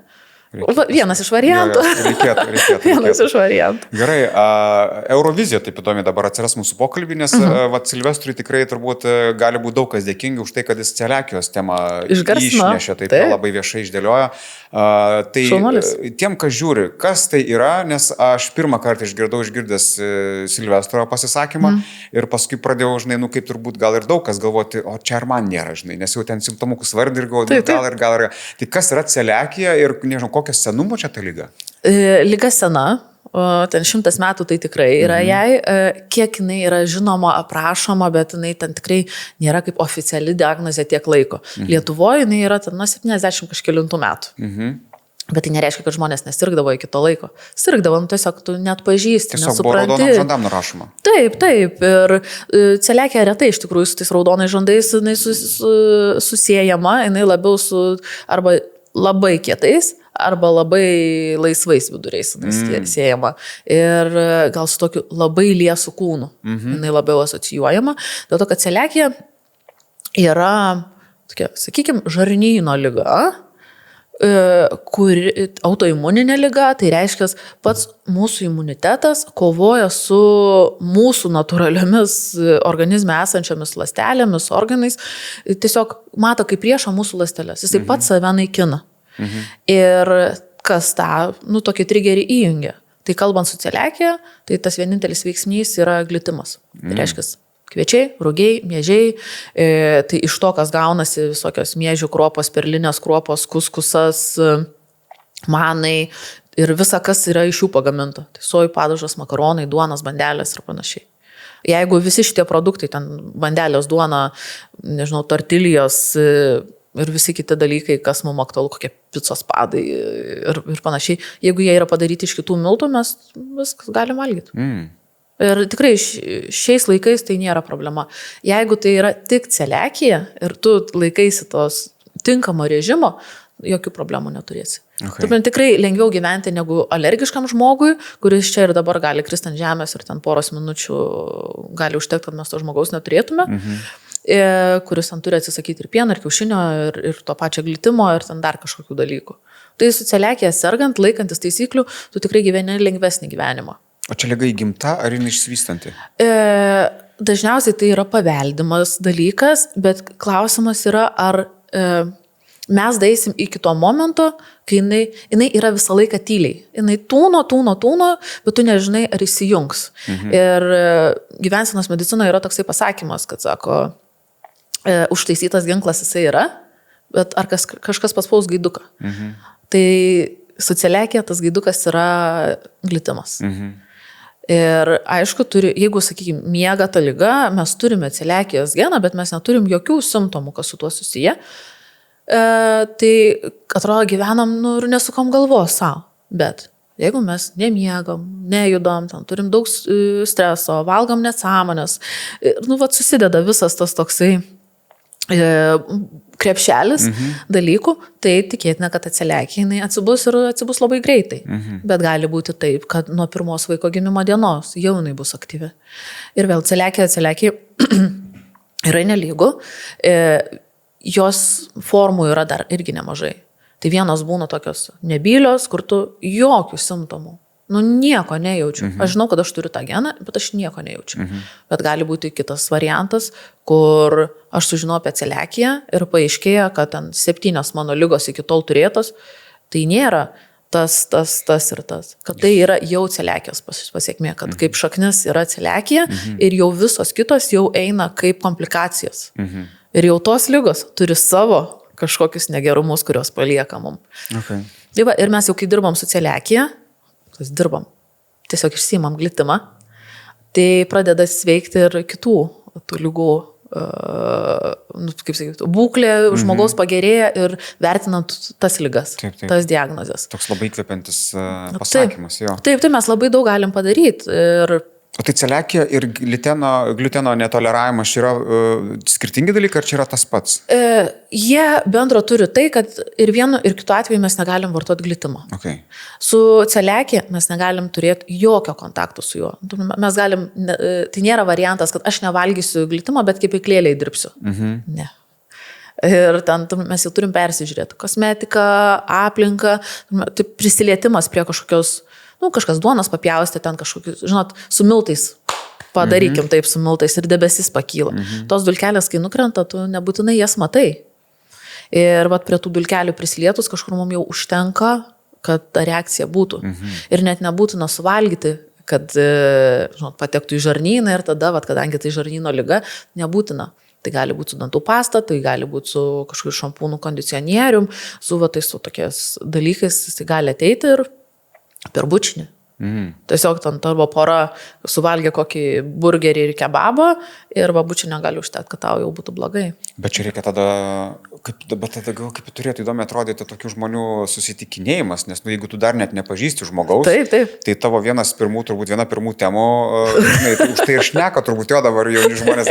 Vienas iš variantų. Reikėtų. Vienas iš variantų. Gerai, Eurovizija taip įdomi dabar atsiras mūsų pokalbį, nes Silvestrui tikrai turbūt gali būti daug kas dėkingi už tai, kad jis celiakijos temą išnešė, tai labai viešai išdėliojo. Tai Šaunuolis. Tiem, kas žiūri, kas tai yra, nes aš pirmą kartą išgirdęs Silvestro pasisakymą ir paskui pradėjau, žinai, kaip turbūt gal ir daug kas galvoti, o čia ar man nėra, žinai, nes jau ten simptomukus vardį ir galvoju, gal ir. Tai kas yra celiakija ir, nežinau, kokią senumo čia ta lyga? Lyga sena, ten 100 metų tai tikrai yra jai, kiek jinai yra žinoma, aprašoma, bet jinai ten tikrai nėra kaip oficiali diagnozė tiek laiko. Lietuvoje jinai yra ten nuo 70 kažkelintų metų. Bet tai nereiškia, kad žmonės nesirgdavo iki to laiko. Sirgdavo, tiesiog tu net pažįsti, tiesiog nesupranti. Tiesiog buvo raudonom žandam nurašoma. Taip. Ir celiakija retai iš tikrųjų su tais raudonais žandais jinai susiejama, jinai labiau su arba labai kietais, arba labai laisvais viduriais siejama. Ir gal su tokiu labai liesu kūnu. Jinai labiau asocijuojama. Dėl to, kad celiakija yra, tokia, sakykime, žarnyno liga, autoimuninė liga, tai reiškia, pats mūsų imunitetas kovoja su mūsų natūraliomis organizme esančiomis ląstelėmis, organais, tiesiog mato kaip priešą mūsų ląsteles. Jisai pats save naikina. Ir kas tą, tokį trigerį įjungia. Tai kalbant su celiakija, tai tas vienintelis veiksnys yra glitimas. Tai reiškia, kviečiai, rugiai, miežiai, tai iš to, kas gaunasi visokios miežių kruopos, perlinės kruopos, kuskusas, manai ir visa, kas yra iš jų pagaminta. Tai sojų padažas, makaronai, duonas, bandelės ir panašiai. Jeigu visi šitie produktai, ten bandelės, duona, nežinau, tortilijos ir visi kiti dalykai, kas mums aktualu, kokie picos padai ir panašiai, jeigu jie yra padaryti iš kitų miltų, mes viskas galim valgyti. Ir tikrai šiais laikais tai nėra problema. Jeigu tai yra tik celiakija ir tu laikaisi tos tinkamo režimo, jokių problemų neturėsi. Okay. Tikrai lengviau gyventi negu alergiškam žmogui, kuris čia ir dabar gali kristi ant žemės ir ten poros minučių gali užtekti, kad mes to žmogaus neturėtume, kuris ten turi atsisakyti ir pieno, ir kiaušinio, ir to pačio glitimo, ir ten dar kažkokių dalykų. Tai su celiakija sergant, laikantis taisyklių, tu tikrai gyveni lengvesnį gyvenimą. O čia liga įgimta ar jinai išsivystanti? Dažniausiai tai yra paveldimas dalykas, bet klausimas yra, ar mes daeisim iki to momento, kai jinai yra visą laiką tyliai. Jinai tūno, bet tu nežinai, ar įsijungs. Ir gyvensenos medicinoje yra toksai pasakymas, kad sako, užtaisytas ginklas jisai yra, bet ar kažkas paspaus gaiduką. Tai su celiakija tas gaidukas yra glitimas. Ir aišku, jeigu, sakykime, miega ta liga, mes turime celiakijos geną, bet mes neturim jokių simptomų, kas su tuo susiję. Tai atrodo gyvenam ir nesukam galvos savo. Bet jeigu mes nemiegam, nejudam, turim daug streso, valgam nesąmonės, susideda visas tas toksai krepšelis dalykų, tai tikėtina, kad ta celiakija jinai atsibus labai greitai. Bet gali būti taip, kad nuo pirmos vaiko gimimo dienos jau jinai bus aktyvi. Ir vėl celiakija yra nelygu, jos formų yra dar irgi nemažai. Tai vienos būna tokios nebylios, kur tu jokių simptomų Nu, nieko nejaučiu. Aš žinau, kad aš turiu tą geną, bet aš nieko nejaučiu. Bet gali būti kitas variantas, kur aš sužinau apie celiakiją ir paaiškėja, kad ten 7 mano lygos iki tol turėtos, tai nėra tas ir tas. Kad tai yra jau celiakijos pasiekmė, kad kaip šaknis yra celiakija ir jau visos kitos jau eina kaip komplikacijos. Ir jau tos lygos turi savo kažkokius negerumus, kurios palieka mum. Okay. Tai va, ir mes jau kai dirbam su celiakija, tiesiog išsiimam glitimą, tai pradeda sveikti ir kitų tų lygų, kaip sakyti, būklė žmogaus pagerėja ir vertinant tas ligas, tas diagnozes. Toks labai įkvepiantis pasakymas. Taip, mes labai daug galim padaryti. O tai celiakija ir gliuteno netoleravimas yra skirtingi dalykai, ar čia yra tas pats? Jie bendro turi tai, kad ir vienu, ir kitu atveju mes negalim vartoti glitimo. Okay. Su celiakija mes negalim turėti jokio kontakto su juo. Mes galim, tai nėra variantas, kad aš nevalgysiu glitimo, bet kepyklėliai dirbsiu. Ne. Ir ten mes jau turim persižiūrėti kosmetiką, aplinką, tai prisilietimas prie kažkokios, kažkas duonos papjaustė, ten kažkokius, žinot, su miltais, padarykim taip su miltais ir debesis pakyla. Tos dulkelės, kai nukrenta, tu nebūtinai jas matai. Ir vat prie tų dulkelių prisilietus kažkur mums jau užtenka, kad ta reakcija būtų. Ir net nebūtina suvalgyti, kad, žinot, patektų į žarnyną ir tada, vat, kadangi tai žarnyno liga, nebūtina. Tai gali būti su dantų pasta, tai gali būti su kažkokiu šampūnų kondicionierium, su tokiais dalykais, tai gali ateiti ir per bučinį. Tiesiog ten tavo pora suvalgė kokį burgerį ir kebabą ir bučinio gali užtekti, kad tau jau būtų blogai. Bet čia reikia tada kaip turėtų įdomi atrodyti tokių žmonių susitikinėjimas, nes jeigu tu dar net nepažįsti žmogaus, tai tavo viena pirmų temų, tai už tai ir šneka turbūt jo dabar jauni žmonės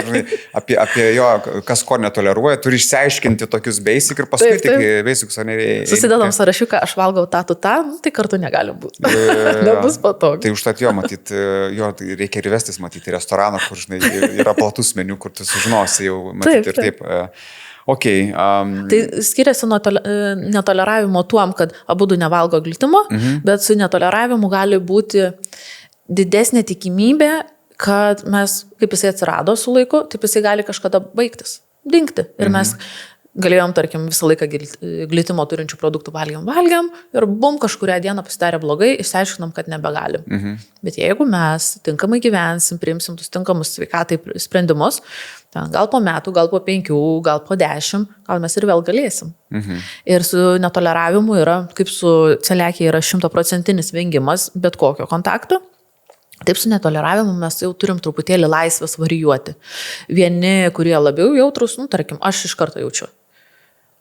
apie jo, kas ko netoleruoja, turi išsiaiškinti tokius basic ir paskui tik basics. Susidedam sąrašiuką, aš valgau tą, tai kartu negali būti. Nebus patogu. Tai užtat jo, matyt, tai reikia ir vestis, matyti, restoraną, kur yra platus meniu, kur tu sužinosi jau, matyti ir taip. Okay, Tai skiriasi nuo netoleravimo tuom, kad abudu nevalgo glitimo, bet su netoleravimu gali būti didesnė tikimybė, kad mes, kaip jisai atsirado su laiku, taip jisai gali kažkada baigtis, dingti. Ir mes galėjom, tarkim, visą laiką glitimo turinčių produktų valgiam ir kažkurią dieną pasidarė blogai, išsiaiškinom, kad nebegalim. Bet jeigu mes tinkamai gyvensim, priimsim tus tinkamus sveikatai sprendimus, gal po metų, gal po 5, gal po 10, gal mes ir vėl galėsim. Ir su netoleravimu yra, kaip su celiakija, yra 100% vengimas bet kokio kontakto. Taip su netoleravimu mes jau turim truputėlį laisvės varijuoti. Vieni, kurie labiau jautrus, tarkim, aš iš karto jaučiu.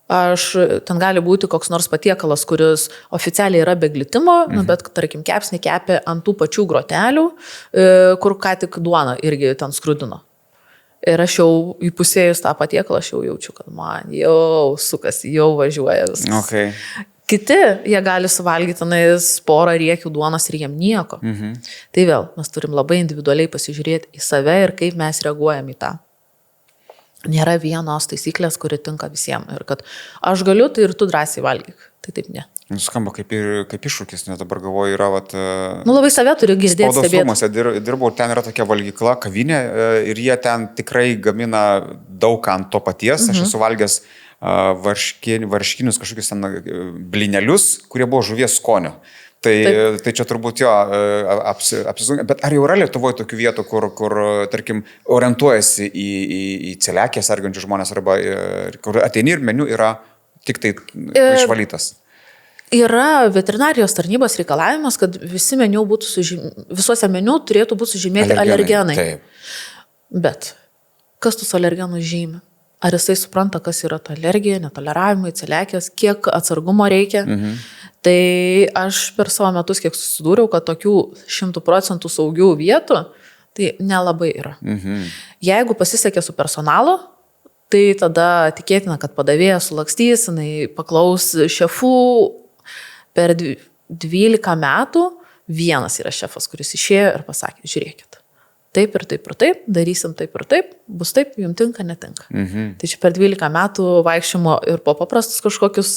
Ten gali būti koks nors patiekalas, kuris oficialiai yra be glitimo, bet, tarkim, kepsnį kepė ant tų pačių grotelių, kur ką tik duona irgi ten skrudino. Ir aš jau įpusėjus tą patiekalą, aš jau jaučiu, kad man jau sukasi, jau važiuoja viskas. Okay. Kiti, jie gali suvalgyti porą riekių duonos ir jiem nieko. Tai vėl, mes turim labai individualiai pasižiūrėti į save ir kaip mes reaguojam į tą. Nėra vienos taisyklės, kuri tinka visiems. Ir kad aš galiu, tai ir tu drąsiai valgyk. Tai taip ne. Skamba kaip iššūkis, nes dabar galvoju, yra labai save turiu girdėti, stebėti. Spaudos rūmuose dirbau, ten yra tokia valgykla, kavinė ir jie ten tikrai gamina daug ant to paties. Aš esu valgęs varškinius kažkokius ten blinelius, kurie buvo žuvies skonio. Tai čia turbūt jo apsisunkia. Bet ar jau yra Lietuvoje tokių vietų, kur tarkim, orientuojasi į celiakiją sergančių žmonės, arba kur ateini ir meniu yra tik tai išvalytas? Yra veterinarijos tarnybos reikalavimas, kad visi meniu visuose meniu turėtų būti sužymėti alergenai. Taip. Bet kas tus alergenus žymi? Ar jisai supranta, kas yra ta alergija, netoleravimai, celiakijos, kiek atsargumo reikia? Tai aš per savo metus, kiek susidūriau, kad tokių 100% saugių vietų, tai nelabai yra. Jeigu pasisekė su personalu, tai tada tikėtina, kad padavėja sulakstys, jinai paklaus šefų. Per 12 metų vienas yra šefas, kuris išėjo ir pasakė, žiūrėkit, taip ir taip ir taip, darysim taip ir taip, bus taip, jums tinka, netinka. Tai čia per 12 metų vaikščiamo ir po paprastus kažkokius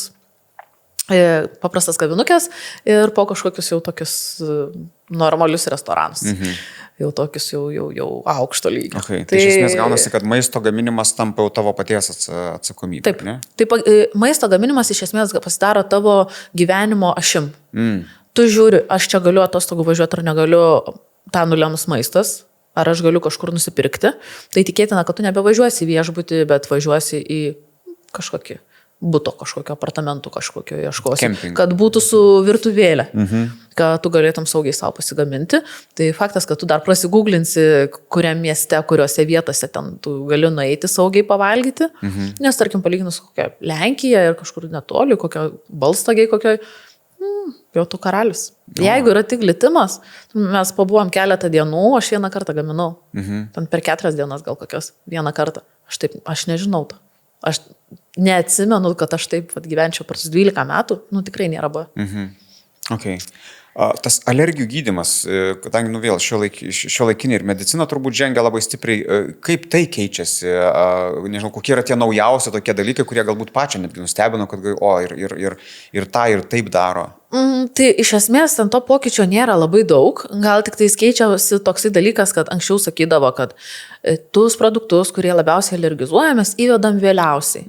paprastas kavinukės ir po kažkokius jau tokius normalius restoranus. Jau tokius jau aukšto lygio. Okay. Tai iš esmės gaunasi, kad maisto gaminimas tampa jau tavo paties atsakomybė. Taip, ne? Taip, maisto gaminimas iš esmės pasidaro tavo gyvenimo ašim. Tu žiūri, aš čia galiu atostogų važiuoti ar negaliu, tą nulems maistas, ar aš galiu kažkur nusipirkti. Tai tikėtina, kad tu nebevažiuosi į viešbutį, bet važiuosi į kažkokį buto, kažkokio apartamentų, kažkokio ieškosi. Camping. Kad būtų su virtuvėlė, kad tu galėtum saugiai savo pasigaminti. Tai faktas, kad tu dar prasigūglinsi, kuriam mieste, kuriuose vietose ten tu gali nueiti saugiai pavalgyti. Nes, tarkim, palyginus kokią Lenkiją ir kažkur netoli, kokią Balstagiai, kokioj pietų karalius. Jeigu yra tik glitimas, mes pabuvom keletą dienų, aš vieną kartą gaminau. Ten per 4 dienas gal kokios, vieną kartą. Aš nežinau to. Aš neatsimenu, kad aš taip gyvenčiau per 12 metų, tikrai nėra buvę. Okay. Tas alergijų gydymas, kadangi vėl šiuolaikinė ir medicina turbūt žengia labai stipriai, kaip tai keičiasi, nežinau, kokie yra tie naujausi tokie dalykai, kurie galbūt pačią netgi nustebino, kad ir tą ir taip daro. Tai iš esmės ten to pokyčio nėra labai daug, gal tik tai keičiasi toksai dalykas, kad anksčiau sakydavo, kad tuos produktus, kurie labiausiai alergizuojamės, įvedam vėliausiai.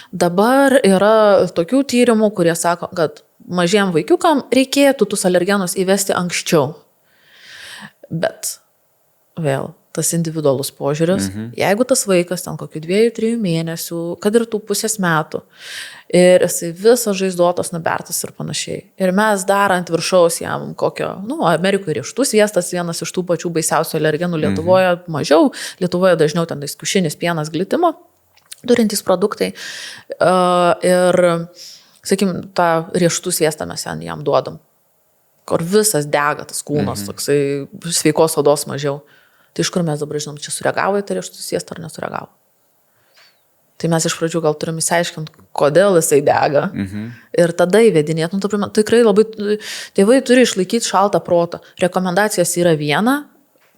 Dabar yra tokių tyrimų, kurie sako, kad mažiem vaikiukam reikėtų tus alergenus įvesti anksčiau. Bet vėl tas individualus požiūris, jeigu tas vaikas ten kokių 2-3 mėnesių, kad ir tų pusės metų, ir jisai visas žaizdotas, nubertas ir panašiai. Ir mes dar ant viršaus jam kokio, Amerikoje riešutų sviestas, vienas iš tų pačių baisiausių alergenų, Lietuvoje mažiau, Lietuvoje dažniau ten kiaušinis, pienas, glitimo turintys produktai. Ir sakykim, tą riešutų sviestą mes jam duodam, kur visas dega tas kūnas, toksai sveikos odos mažiau. Tai iš kur mes dabar žinom, čia sureagavo į tą riešutų sviestą ar nesureagavo. Tai mes iš pradžių gal turim įsiaiškinti, kodėl jisai dega. Ir tada įvedinėt. Tikrai labai tėvai turi išlaikyti šaltą protą. Rekomendacijos yra viena,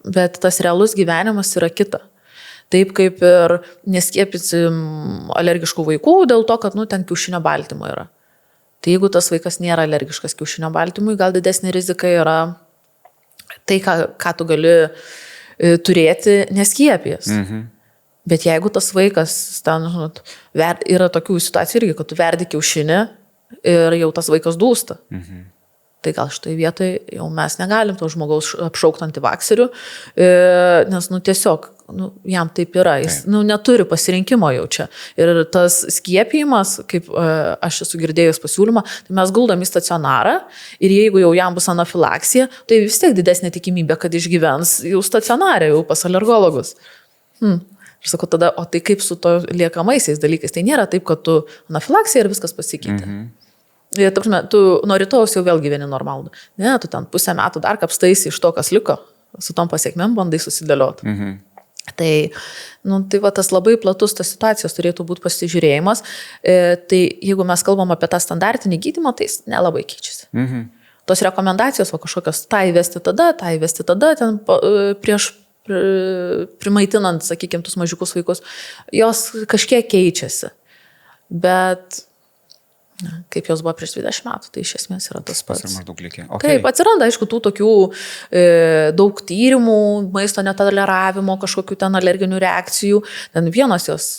bet tas realus gyvenimas yra kita. Taip kaip ir neskiepysim alergiškų vaikų dėl to, kad ten kiaušinio baltymo yra. Tai jeigu tas vaikas nėra alergiškas kiaušinio baltymui, gal didesnė rizika yra tai, ką tu gali turėti neskiepijęs. Bet jeigu tas vaikas, ten yra tokių situacijų irgi, kad tu verdi kiaušinį ir jau tas vaikas dūsta. Tai gal štai vietoj jau mes negalim to žmogaus apšaukti antivakserių, nes tiesiog jam taip yra, jis neturi pasirinkimo jau čia. Ir tas skiepijimas, kaip aš esu girdėjus pasiūlymą, tai mes guldam į stacionarą ir jeigu jau jam bus anafilaksija, tai vis tiek didesnė tikimybė, kad išgyvens jau stacionarė, jau pas alergologus. Ir sakau tada, o tai kaip su to liekamaisiais dalykais? Tai nėra taip, kad tu anafilaksija ir viskas pasikeitė. Ir tu nuo rytojus jau vėl gyveni normalų. Ne, tu ten pusę metų dar kapstaisi iš to, kas liko, su tom pasiekmėm bandai susidėlioti. Tai tas labai platus tas situacijos turėtų būti pasižiūrėjimas. Tai jeigu mes kalbam apie tą standartinį gydymą, tai jis nelabai keičiasi. Tos rekomendacijos, kažkokios tą įvesti tada, ten prieš primaitinant, sakykime, tus mažiukus vaikus, jos kažkiek keičiasi. Bet kaip jos buvo prieš 20 metų, tai iš esmės yra tas pats. Okay. Taip, atsiranda, aišku, tų tokių daug tyrimų, maisto netoleravimo, kažkokių ten alerginių reakcijų. Ten vienos jos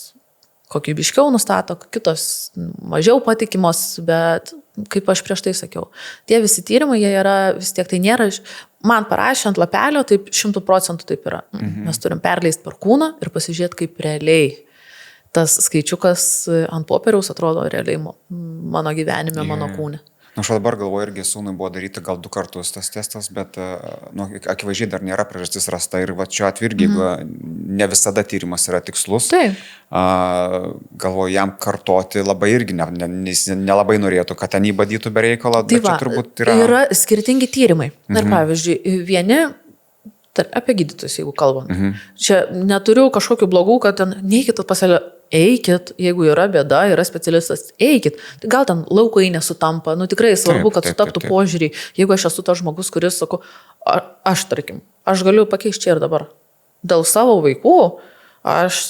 kokybiškiau nustato, kitos mažiau patikimos, bet kaip aš prieš tai sakiau, tie visi tyrimai, jie yra vis tiek, tai nėra, man parašė ant lapelio, taip 100% taip yra. Mes turim perleisti per kūną ir pasižiūrėti, kaip realiai tas skaičiukas ant popieriaus atrodo realiai mano gyvenime, mano kūne. Aš dabar galvoju, irgi sūnui buvo daryti gal 2 kartus tas testas, bet akivaizdžiai dar nėra priežastis rasta ir šiuo atveju irgi, ne visada tyrimas yra tikslus. Taip. Galvoju, jam kartoti labai irgi nelabai norėtų, kad ten įbadytų be reikalo, bet čia turbūt yra skirtingi tyrimai. Ir pavyzdžiui, vieni apie gydytojus, jeigu kalbam. Čia neturiu kažkokių blogų, kad ten neikit pasaulio, eikit, jeigu yra bėda, yra specialistas, eikit. Tai gal ten laukai nesutampa, tikrai svarbu, kad sutaptų požiūrį. Jeigu aš esu tas žmogus, kuris sako, aš tarkim, aš galiu pakeisti čia ir dabar. Dėl savo vaikų, aš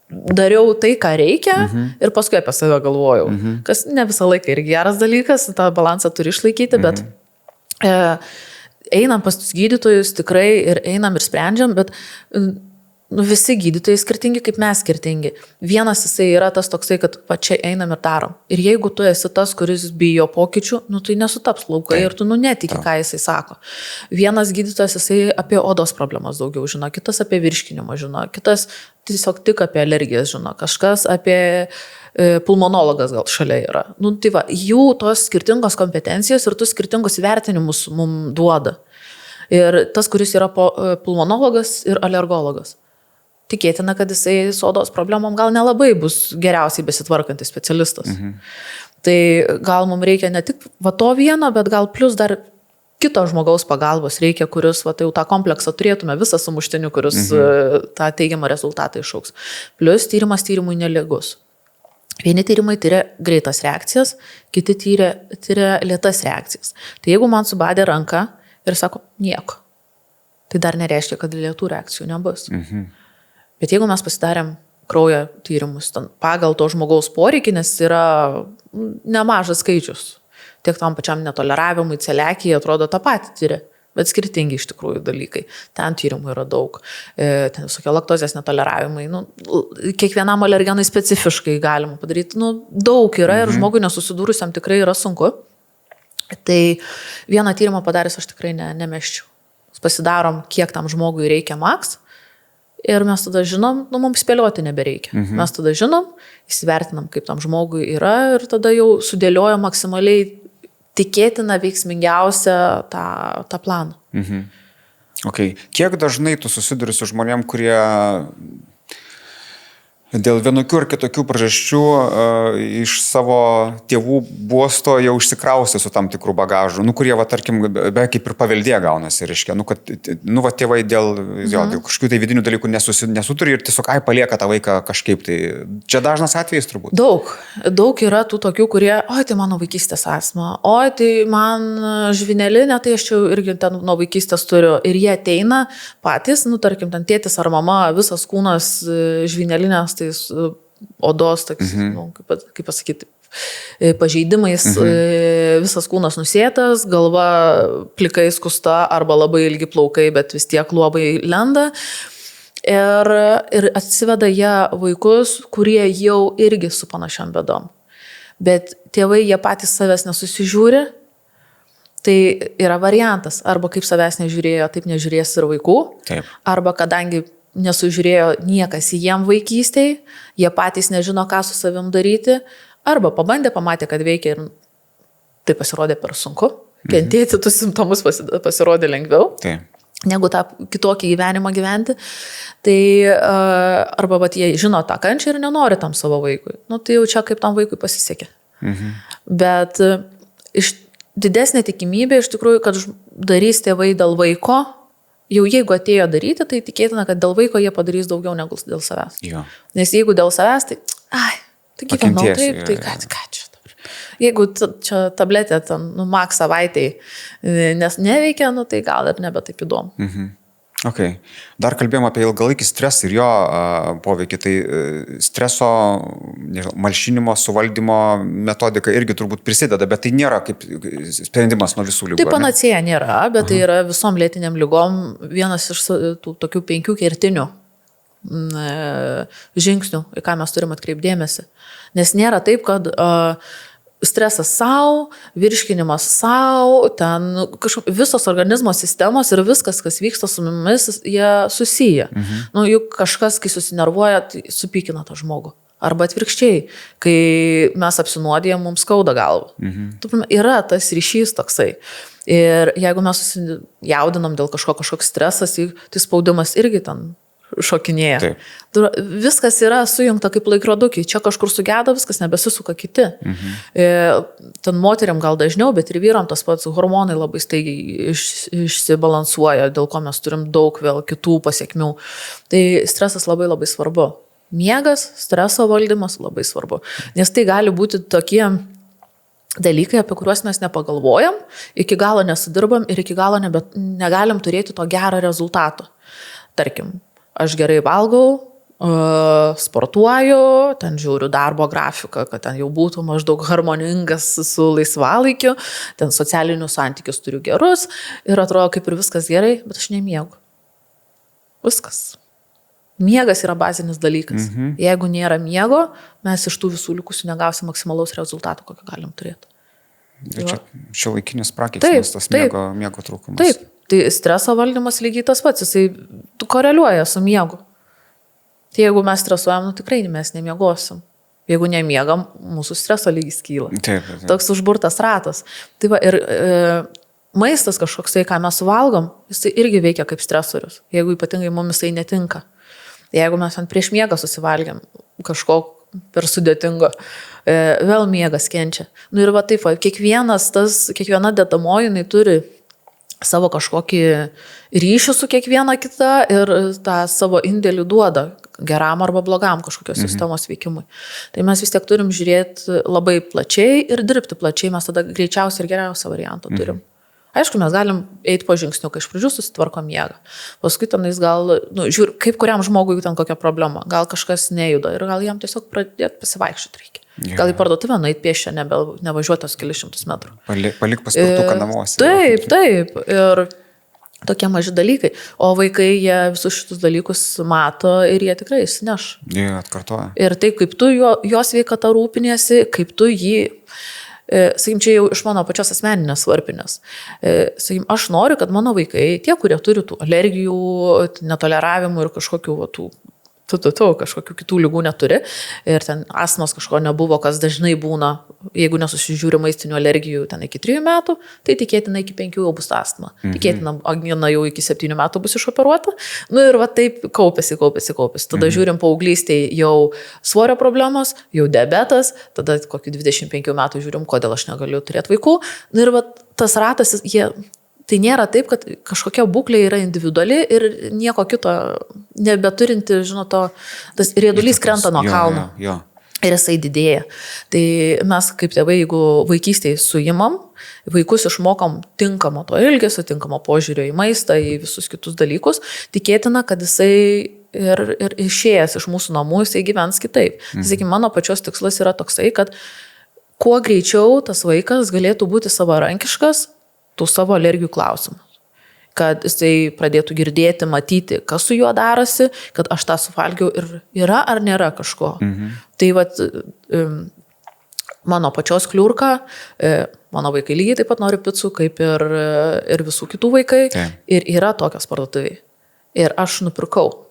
dariau tai, ką reikia ir paskui apie save galvojau. Kas ne visą laiką ir geras dalykas, tą balansą turi išlaikyti, bet einam pas tus gydytojus tikrai ir einam ir sprendžiam, bet visi gydytojai skirtingi, kaip mes skirtingi. Vienas jisai yra tas toksai, kad pačiai einam ir darom. Ir jeigu tu esi tas, kuris bijo pokyčių, tai nesutaps laukai ir tu netiki, ką jisai sako. Vienas gydytojas jisai apie odos problemas daugiau žino, kitas apie virškinimą žino, kitas tiesiog tik apie alergijas žino, kažkas apie pulmonologas gal šalia yra. Tai va, jų tos skirtingos kompetencijos ir tu skirtingus vertinimus mums duoda. Ir tas, kuris yra pulmonologas ir alergologas. Tikėtina, kad jisai su odos problemom gal nelabai bus geriausiai besitvarkantis specialistas. Tai gal mums reikia ne tik to vieno, bet gal plus dar kito žmogaus pagalbos reikia, kuris jau tą kompleksą turėtume, visą sumuštinių, kuris tą teigiamą rezultatą iššauks. Plus tyrimas tyrimui nelygus. Vieni tyrimai tyria greitas reakcijas, kiti tyria lėtas reakcijas. Tai jeigu man subadė ranką ir sako nieko, tai dar nereiškia, kad lėtų reakcijų nebus. Bet jeigu mes pasidarėm kraujo tyrimus pagal to žmogaus poreikį, nes yra nemažas skaičius, tiek tam pačiam netoleravimui, celiakijai atrodo tą patį tyria, bet skirtingi iš tikrųjų dalykai. Ten tyrimų yra daug, ten visokie laktozės netoleravimai, kiekvienam alergenui specifiškai galima padaryti, daug yra ir žmogui nesusidūrusiam tikrai yra sunku. Tai vieną tyrimą padaręs aš tikrai nemeščiau. Pasidarom, kiek tam žmogui reikia maks. Ir mes tada žinom, mums spėlioti nebereikia. Mes tada žinom, įsivertinam, kaip tam žmogui yra ir tada jau sudėlioja maksimaliai tikėtina veiksmingiausią tą planą. Okay. Kiek dažnai tu susiduri su žmonėm, kurie dėl vienokių ar kitokių priežasčių iš savo tėvų būsto jau užsikraustė su tam tikrų bagažų, kurie, tarkim, be kaip ir paveldė gaunasi, reiškia, kad tėvai dėl kažkokių tai vidinių dalykų nesuturi ir tiesiog palieka tą vaiką kažkaip. Tai čia dažnas atvejis turbūt. Daug yra tų tokių, kurie, tai mano vaikystės astma, tai man žvynelinė, tai aš jau irgi ten nuo vaikystės turiu. Ir jie ateina patys, tarkim, ten tėtis ar mama, visas kūnas žvynelinės, odos, kaip pasakyti, pažeidimais, visas kūnas nusėtas, galva plikai skusta arba labai ilgi plaukai, bet vis tiek luobai lenda. Ir atsiveda jie vaikus, kurie jau irgi su panašiam bėdom. Bet tėvai, jie patys savęs nesusižiūri, tai yra variantas. Arba kaip savęs nežiūrėjo, taip nežiūrės ir vaikų. Taip. Arba kadangi nesužiūrėjo niekas į jiem vaikystėj, jie patys nežino, ką su savim daryti, arba pabandė, pamatė, kad veikia ir tai pasirodė per sunku. Kentėti tus simptomus pasirodė lengviau, negu tą kitokį gyvenimą gyventi. Tai arba jie žino tą kančią ir nenori tam savo vaikui. Tai jau čia kaip tam vaikui pasisekė. Bet didesnė tikimybė iš tikrųjų, kad darys tėvai dėl vaiko. Jau jeigu atėjo daryti, tai tikėtina, kad dėl vaiko jie padarys daugiau negu dėl savęs. Jo. Nes jeigu dėl savęs, tai gyvenau taip, tai ką čia dabar. Jeigu čia tabletė maks savaitai, nes neveikia, tai gal ir nebe taip įdomu. Okay. Dar kalbėjom apie ilgalaikį stresą ir jo poveikį. Tai streso malšinimo, suvaldymo metodika irgi turbūt prisideda, bet tai nėra kaip sprendimas nuo visų lygų. Tai panacėja nėra, bet tai yra visom lėtiniam lygom vienas iš tų tokių 5 kertinių žingsnių, į ką mes turim atkreipdėmėsi. Nes nėra taip, kad stresas savo, virškinimas savo, ten visos organizmo sistemos ir viskas, kas vyksta su mumis, jie susiję. Juk kažkas, kai susinervuoja, tai supykina tą žmogų. Arba atvirkščiai, kai mes apsinuodėjom, mums skauda galvą. Yra tas ryšys toksai. Ir jeigu mes susijaudinam dėl kažkoks stresas, tai spaudimas irgi ten šokinėja. Taip. Viskas yra sujungta kaip laikrodukiai. Čia kažkur sugedo, viskas nebesisuka kiti. Ten moteriam gal dažniau, bet ir vyram tas pats hormonai labai staigiai išsibalansuoja, dėl ko mes turim daug vėl kitų pasiekmių. Tai stresas labai labai svarbu. Miegas, streso valdymas labai svarbu. Nes tai gali būti tokie dalykai, apie kuriuos mes nepagalvojam, iki galo nesudirbam ir iki galo negalim turėti to gero rezultato. Tarkim, aš gerai valgau, sportuoju, ten žiūriu darbo grafiką, kad ten jau būtų maždaug harmoningas su laisvalaikiu, ten socialinius santykius turiu gerus ir atrodo kaip ir viskas gerai, bet aš nemiegu. Viskas. Miegas yra bazinis dalykas. Jeigu nėra miego, mes iš tų visų likusių negausim maksimalaus rezultato, kokį galim turėti. Čia šiuolaikinis prakeiksmas, tas miego trūkumas. Taip, tai streso valdymas lygiai tas pats, jisai koreliuoja su miegu. Tai jeigu mes stresuojam, tikrai mes nemiegosim. Jeigu nemiegam, mūsų streso lygis kyla. Taip. Toks užburtas ratas. Tai va, ir maistas kažkoks, ką mes suvalgom, jisai irgi veikia kaip stresorius, jeigu ypatingai mums jisai netinka. Jeigu mes ant prieš miegą susivalgiam kažko per sudėtingo, vėl miegas kenčia. Ir va taip, kiekviena dedamoji, jinai turi savo kažkokį ryšį su kiekviena kita ir tą savo indėlį duoda geram arba blogam kažkokios sistemos veikimui. Tai mes vis tiek turim žiūrėti labai plačiai ir dirbti plačiai, mes tada greičiausiai ir geriausią variantą turim. Aišku, mes galim eiti po žingsnių, kai iš pradžių susitvarko miegą. Paskui tenais gal, žiūr, kaip kuriam žmogui ten kokia problema. Gal kažkas nejuda ir gal jam tiesiog pradėti pasivaikščioti reikia. Gal į parduotuvę nueit pėsčia, nevažiuotas kelius šimtus metrų. Palik paspirtuką namuose. Taip. Ir tokie maži dalykai. O vaikai, jie visus šitus dalykus mato ir jie tikrai įsineš. Jie atkartoja. Ir tai, kaip tu jo sveikatą rūpiniesi, kaip tu jį... Sakykim, čia jau iš mano pačios asmeninės varpinės. Sakykim, aš noriu, kad mano vaikai, tie, kurie turi tų alergijų, netoleravimų ir kažkokių kažkokių kitų lygų neturi, ir ten astmos kažko nebuvo, kas dažnai būna, jeigu nesusižiūri maistinių alergijų ten iki 3 metų, tai tikėtina iki 5 jau bus astma. Tikėtina, Agnina jau iki 7 metų bus išoperuota. Ir va taip kaupėsi. Tada žiūrim paauglystėje jau svorio problemos, jau diabetas, tada kokį 25 metų žiūrim, kodėl aš negaliu turėti vaikų. Ir va tas ratas, tai nėra taip, kad kažkokia būklė yra individuali ir nieko kito nebeturinti, tas riedulys krenta nuo kalno. Ir jisai didėja. Tai mes kaip tėvai, jeigu vaikystėje suimam, vaikus išmokam tinkamo to ilgesio, tinkamo požiūrio į maistą, į visus kitus dalykus, tikėtina, kad jisai ir išėjęs iš mūsų namų, jisai gyvens kitaip. Sakykime, mano pačios tikslas yra toksai, kad kuo greičiau tas vaikas galėtų būti savarankiškas tų savo alergijų klausimų. Kad jisai pradėtų girdėti, matyti, kas su juo darosi, kad aš tą suvalgiau ir yra ar nėra kažko. Tai vat, mano pačios kliurka, mano vaikai lygiai taip pat nori picų, kaip ir visų kitų vaikai. Ir yra tokios parduotuviai. Ir aš nupirkau.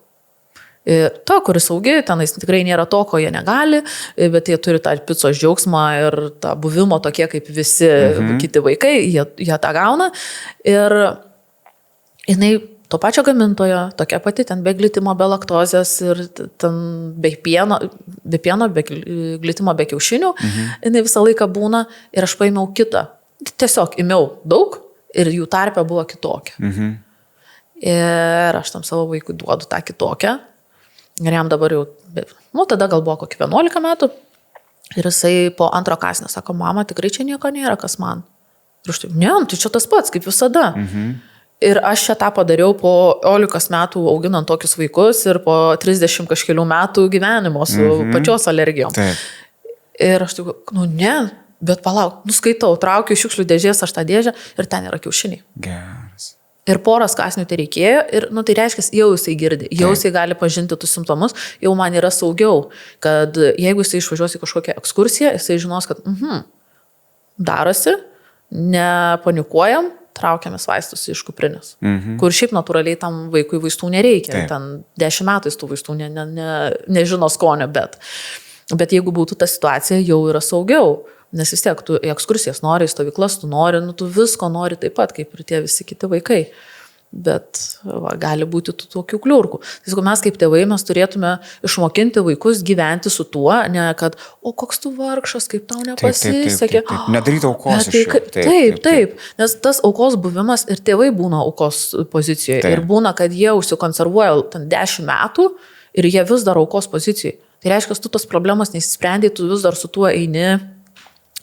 Ir to, kuris saugi, tenais tikrai nėra to, ko jie negali, bet jie turi tą picos džiaugsmą ir tą buvimo tokie kaip visi kiti vaikai, jie tą gauna. Ir jinai to pačio gamintojo, tokia pati, ten be glitimo, be laktozės ir ten be pieno, be glitimo, be kiaušinių, jinai visą laiką būna ir aš paėmiau kitą. Tiesiog ėmiau daug ir jų tarpe buvo kitokia. Ir aš tam savo vaikui duodu tą kitokią. Ir jam dabar jau, tada gal buvo kokį 11 metų ir jisai po antro kąsnio sako, mama, tikrai čia nieko nėra, kas man. Ir aš taip, ne, tai čia tas pats, kaip visada. Ir aš čia tą padariau po 11 metų auginant tokius vaikus ir po 30 kažkelių metų gyvenimo su pačios alergijom. Ir aš taip, ne, bet palauk, nuskaitau, traukiu iš šiukšlių dėžės aš tą dėžę ir ten yra kiaušiniai. Geras. Ir poras kąsnių tai reikėjo ir, tai reiškia, jau jisai girdi, jau jisai gali pažinti tų simptomus, jau man yra saugiau, kad jeigu jisai išvažiuos į kažkokią ekskursiją, jisai žinos, kad darosi, nepanikuojam, traukiamės vaistus iš kuprinės, kur šiaip natūraliai tam vaikui vaistų nereikia, ten 10 metų tų vaistų nežino skonio, bet jeigu būtų ta situacija, jau yra saugiau. Nes vis tiek, tu į ekskursijas nori, į stovyklas tu nori, tu visko nori taip pat, kaip ir tie visi kiti vaikai. Bet gali būti tų tokių kliurkų. Tai mes kaip tėvai, mes turėtume išmokinti vaikus gyventi su tuo, ne kad, o koks tu vargšas, kaip tau nepasisekė. Nedaryti aukos iš jų. Taip. Nes tas aukos buvimas ir tėvai būna aukos pozicijoje. Ir būna, kad jie užsikonservuoja ten 10 metų ir jie vis dar aukos pozicijoje. Tai reiškia, tu tos problemas neįsisprendai, tu vis dar su tuo eini.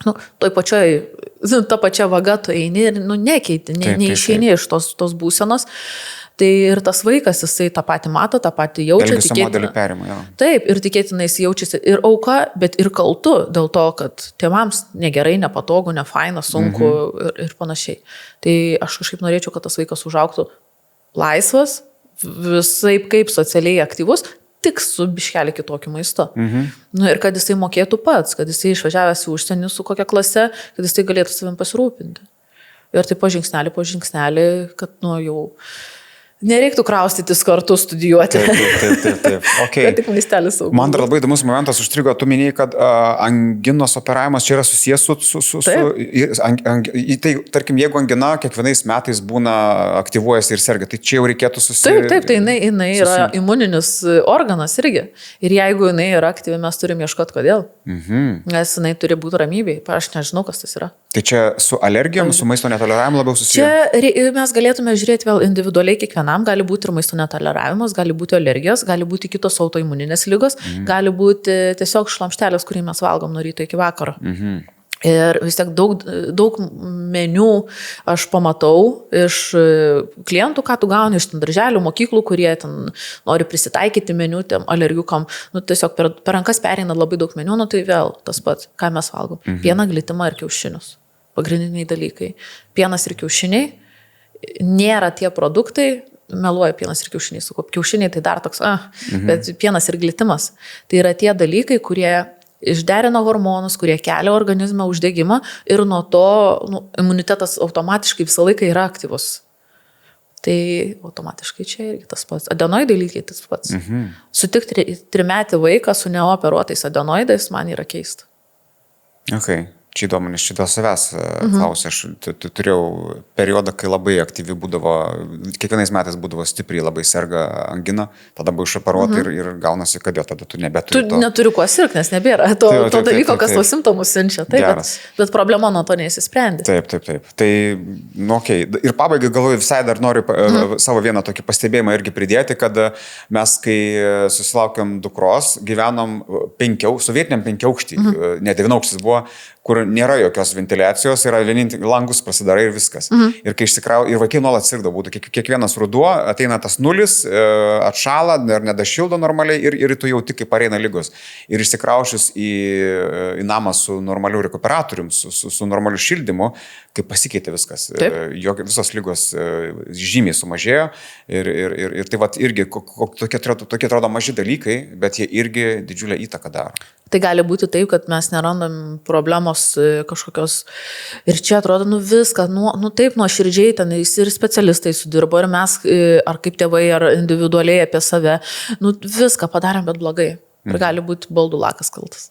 Ta pačia vaga tu eini ir nekeiti, neišeini iš tos būsenos. Tai ir tas vaikas, jisai tą patį mato, tą patį jaučia. Elgesio modelį perima, jo. Taip, ir tikėtinai jis jaučiasi ir auka, bet ir kaltu dėl to, kad tėvams negerai, nepatogu, nefaina, sunku ir panašiai. Tai aš kažkaip norėčiau, kad tas vaikas užaugtų laisvas, visai kaip socialiai aktyvus, tik su biškelį kitokiu maistu. Nu, ir kad jisai mokėtų pats, kad jisai išvažiavęs į užsienį su kokia klase, kad jisai galėtų savim pasirūpinti. Ir taip po žingsnelį, kad jau nereiktų kraustytis kartu studijuoti. Taip. Okay. Bet tik maistelis saugus. Man dar labai įdomus momentas užstrigo, tu minėjai, kad anginos operavimas čia yra susijęs tai, tarkim, jeigu angina kiekvienais metais būna aktyvuojasi ir serga, tai čia jau reikėtų Taip, tai jinai yra imuninis organas irgi. Ir jeigu jinai yra aktyvi, mes turim ieškoti kodėl. Nes jinai turi būti ramybėj. Aš nežinau, kas tas yra. Tai čia su alergijom, su maisto netoleravimu labiau susiję? Čia mes galėtume žiūrėti vėl individualiai kiekvienam. Gali būti ir maisto netoleravimas, gali būti alergijos, gali būti kitos autoimuninės lygos, gali būti tiesiog šlamštelės, kurį mes valgom nuo ryto iki vakaro. Ir vis tiek daug meniu aš pamatau iš klientų, ką tu gauni iš darželių, mokyklų, kurie ten nori prisitaikyti meniu tiem alergiukam. Tiesiog per rankas pereina labai daug meniu, tai vėl tas pats, ką mes valgom. Pieną, glitimą ir kiaušinius. Pagrindiniai dalykai. Pienas ir kiaušiniai nėra tie produktai, meluoja pienas ir kiaušiniai, sakau, kiaušiniai tai dar toks, bet pienas ir glitimas. Tai yra tie dalykai, kurie išderina hormonus, kurie kelia organizmą uždegimą ir nuo to imunitetas automatiškai visą laiką yra aktyvus. Tai automatiškai čia irgi tas pats. Adenoidai lygiai tas pats. Sutikti trimetį vaiką su neoperuotais adenoidais man yra keista. Okay. Čia įdomu, nes čia dėl savęs klausia. Aš turėjau periodą, kai labai aktyvi būdavo, kiekvienais metais būdavo stipriai labai serga angina, tada buvo išoperuota ir gaunasi, kad jo, tada tu nebeturi to. Tu neturi kuo sirgti, nes nebėra to dalyko, kas tos simptomus siunčia. Bet problema nuo to neįsisprendė. Taip. Tai, okay. Ir pabaigai galvoju, visai dar noriu savo vieną tokį pastebėjimą irgi pridėti, kad mes, kai susilaukėm dukros, gyvenom sovietiniam 5-aukštį, ne 9-aukštis buvo, kur nėra jokios ventiliacijos, yra vienintelis langus prasidarai ir viskas. Ir kai ir vaikai nuolat sirgdavo, būtų kiekvienas ruduo, ateina tas nulis, atšala, ir nedašildo normaliai ir tu jauti, kaip pareina lygos. Ir išsikraušius į namą su normaliu rekuperatorium, su normaliu šildymu, kaip pasikeitė viskas. Visos lygos žymiai sumažėjo ir tai vat irgi tokie atrodo maži dalykai, bet jie irgi didžiulę įtaką daro. Tai gali būti taip, kad mes nerandam problemos kažkokios ir čia atrodo, viską, taip nuoširdžiai ten ir specialistai sudirbo ir mes, ar kaip tėvai, ar individualiai apie save, viską padarėm, bet blogai. Ir gali būti baldų lakas kaltas.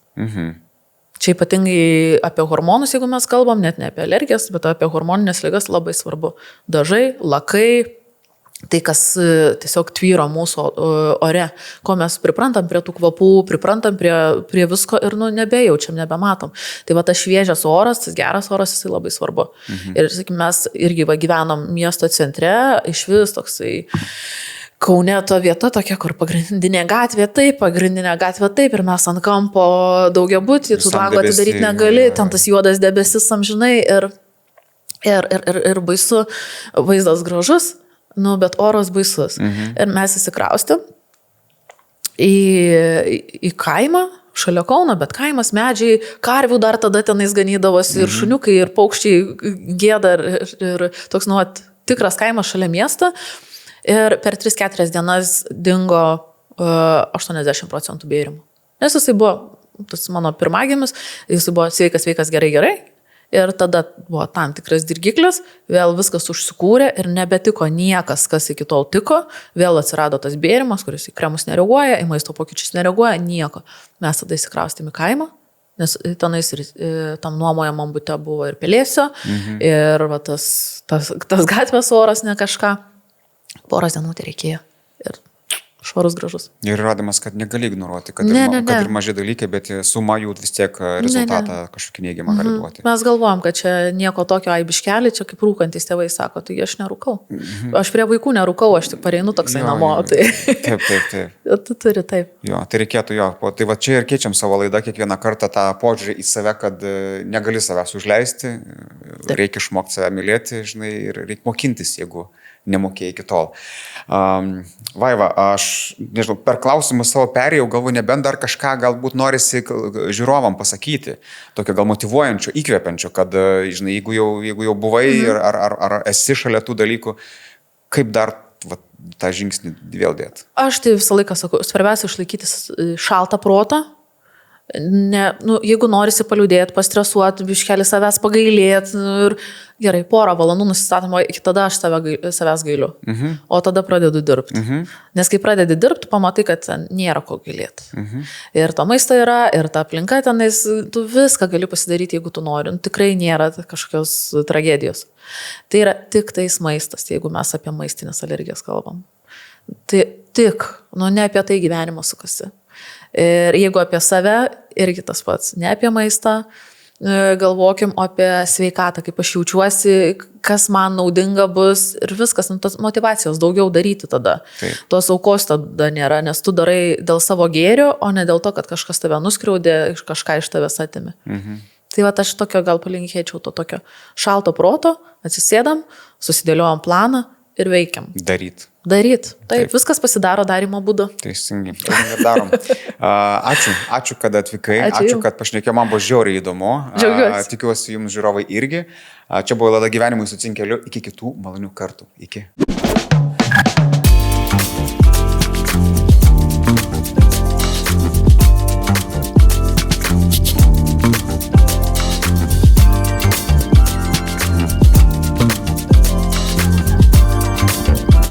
Čia ypatingai apie hormonus, jeigu mes kalbam, net ne apie alergijas, bet apie hormoninės ligas labai svarbu. Dažai, lakai, tai kas tiesiog tvyro mūsų ore, ko mes priprantam prie tų kvapų, priprantam prie visko ir nebejaučiam, nebematom. Tai va tas šviežias oras, tas geras oras, jisai labai svarbu. Ir sakykim, mes irgi gyvenam miesto centre, iš vis toksai Kaune to vieta tokia, kur pagrindinė gatvė taip, ir mes ant kampo daugiabutį, tu lango atidaryti negali, ten tas juodas debesis amžinai ir baisu, vaizdas gražus, bet oras baisus. Ir mes įsikraustėm į kaimą, šalia Kauno, bet kaimas, medžiai, karvių dar tada tenais ganydavosi ir šuniukai, ir paukščiai gėda ir toks, tikras kaimas šalia miesto. Ir per 3-4 dienas dingo 80% bėrimų. Nes jisai buvo, tas mano pirmagimis, jisai buvo sveikas, gerai. Ir tada buvo tam tikras dirgiklis, vėl viskas užsikūrė ir nebetiko niekas, kas iki tol tiko. Vėl atsirado tas bėrimas, kuris į kremus nereaguoja, į maisto pokyčius nereaguoja, nieko. Mes tada įsikraustėm į kaimą, nes tenais ir tam nuomojamam bute buvo ir pelėsio, ir va, tas gatvės oras ne kažką. Poros dienų tai reikėjo. Ir švarus gražus. Ir įrodymas, kad negali ignoruoti, kad ir maži dalykai, bet suma jų vis tiek rezultatą kažkokį neigiamą gali duoti. Mes galvojam, kad čia nieko tokio aibiškelį, čia kaip rūkantis tėvai sako, tai aš nerūkau. Aš prie vaikų nerūkau, aš tik pareinu toksai namo. Taip. Tu turi taip. Jo, tai reikėtų Tai va čia ir keičiam savo laidą kiekvieną kartą tą požiūrį į save, kad negali savęs užleisti, reikia išmokti save mylėti, žinai, ir reikia mokintis, nemokėjai iki tol. Vaiva, aš, nežinau, per klausimus savo perėjau, galvoju, nebent dar kažką galbūt norisi žiūrovam pasakyti, tokio gal motyvuojančio, įkvepiančio, kad, žinai, jeigu jau buvai ar esi šalia tų dalykų, kaip dar tą žingsnį vėl dėt? Aš tai visą laiką sakau, svarbiausia išlaikyti šaltą protą. Jeigu norisi paliūdėti, pastresuoti, biškelį savęs pagailėti ir gerai, porą valandų nusistatymą, iki tada aš savęs gailiu, o tada pradedu dirbti. Nes kai pradedi dirbti, pamatai, kad nėra ko gailėti. Ir to maisto yra, ir ta aplinka tenais, tu viską gali pasidaryti, jeigu tu nori. Tikrai nėra kažkokios tragedijos. Tai yra tik tais maistas, jeigu mes apie maistinės alergijas kalbam. Tai tik, ne apie tai gyvenimo sukasi. Ir jeigu apie save, irgi tas pats, ne apie maistą, galvokim apie sveikatą, kaip aš jaučiuosi, kas man naudinga bus ir viskas, tos motivacijos daugiau daryti tada. Taip. Tos aukos tada nėra, nes tu darai dėl savo gėrio, o ne dėl to, kad kažkas tave nuskriaudė, kažką iš tavęs atėmė. Tai aš tokio gal palinkėčiau to tokio šalto proto, atsisėdam, susidėliojam planą ir veikiam. Daryt. Taip, viskas pasidaro darimo būdu. Teisingai. Ir darom. Ačiū, kad atvykai. Ačiū, kad pašnekėjom, man buvo žiauriai įdomu. Džiaugiuosi. Tikiuosi jums žiūrovai irgi. Čia buvo laida Gyvenimui su cinkeliu. Iki kitų malonių kartų. Iki.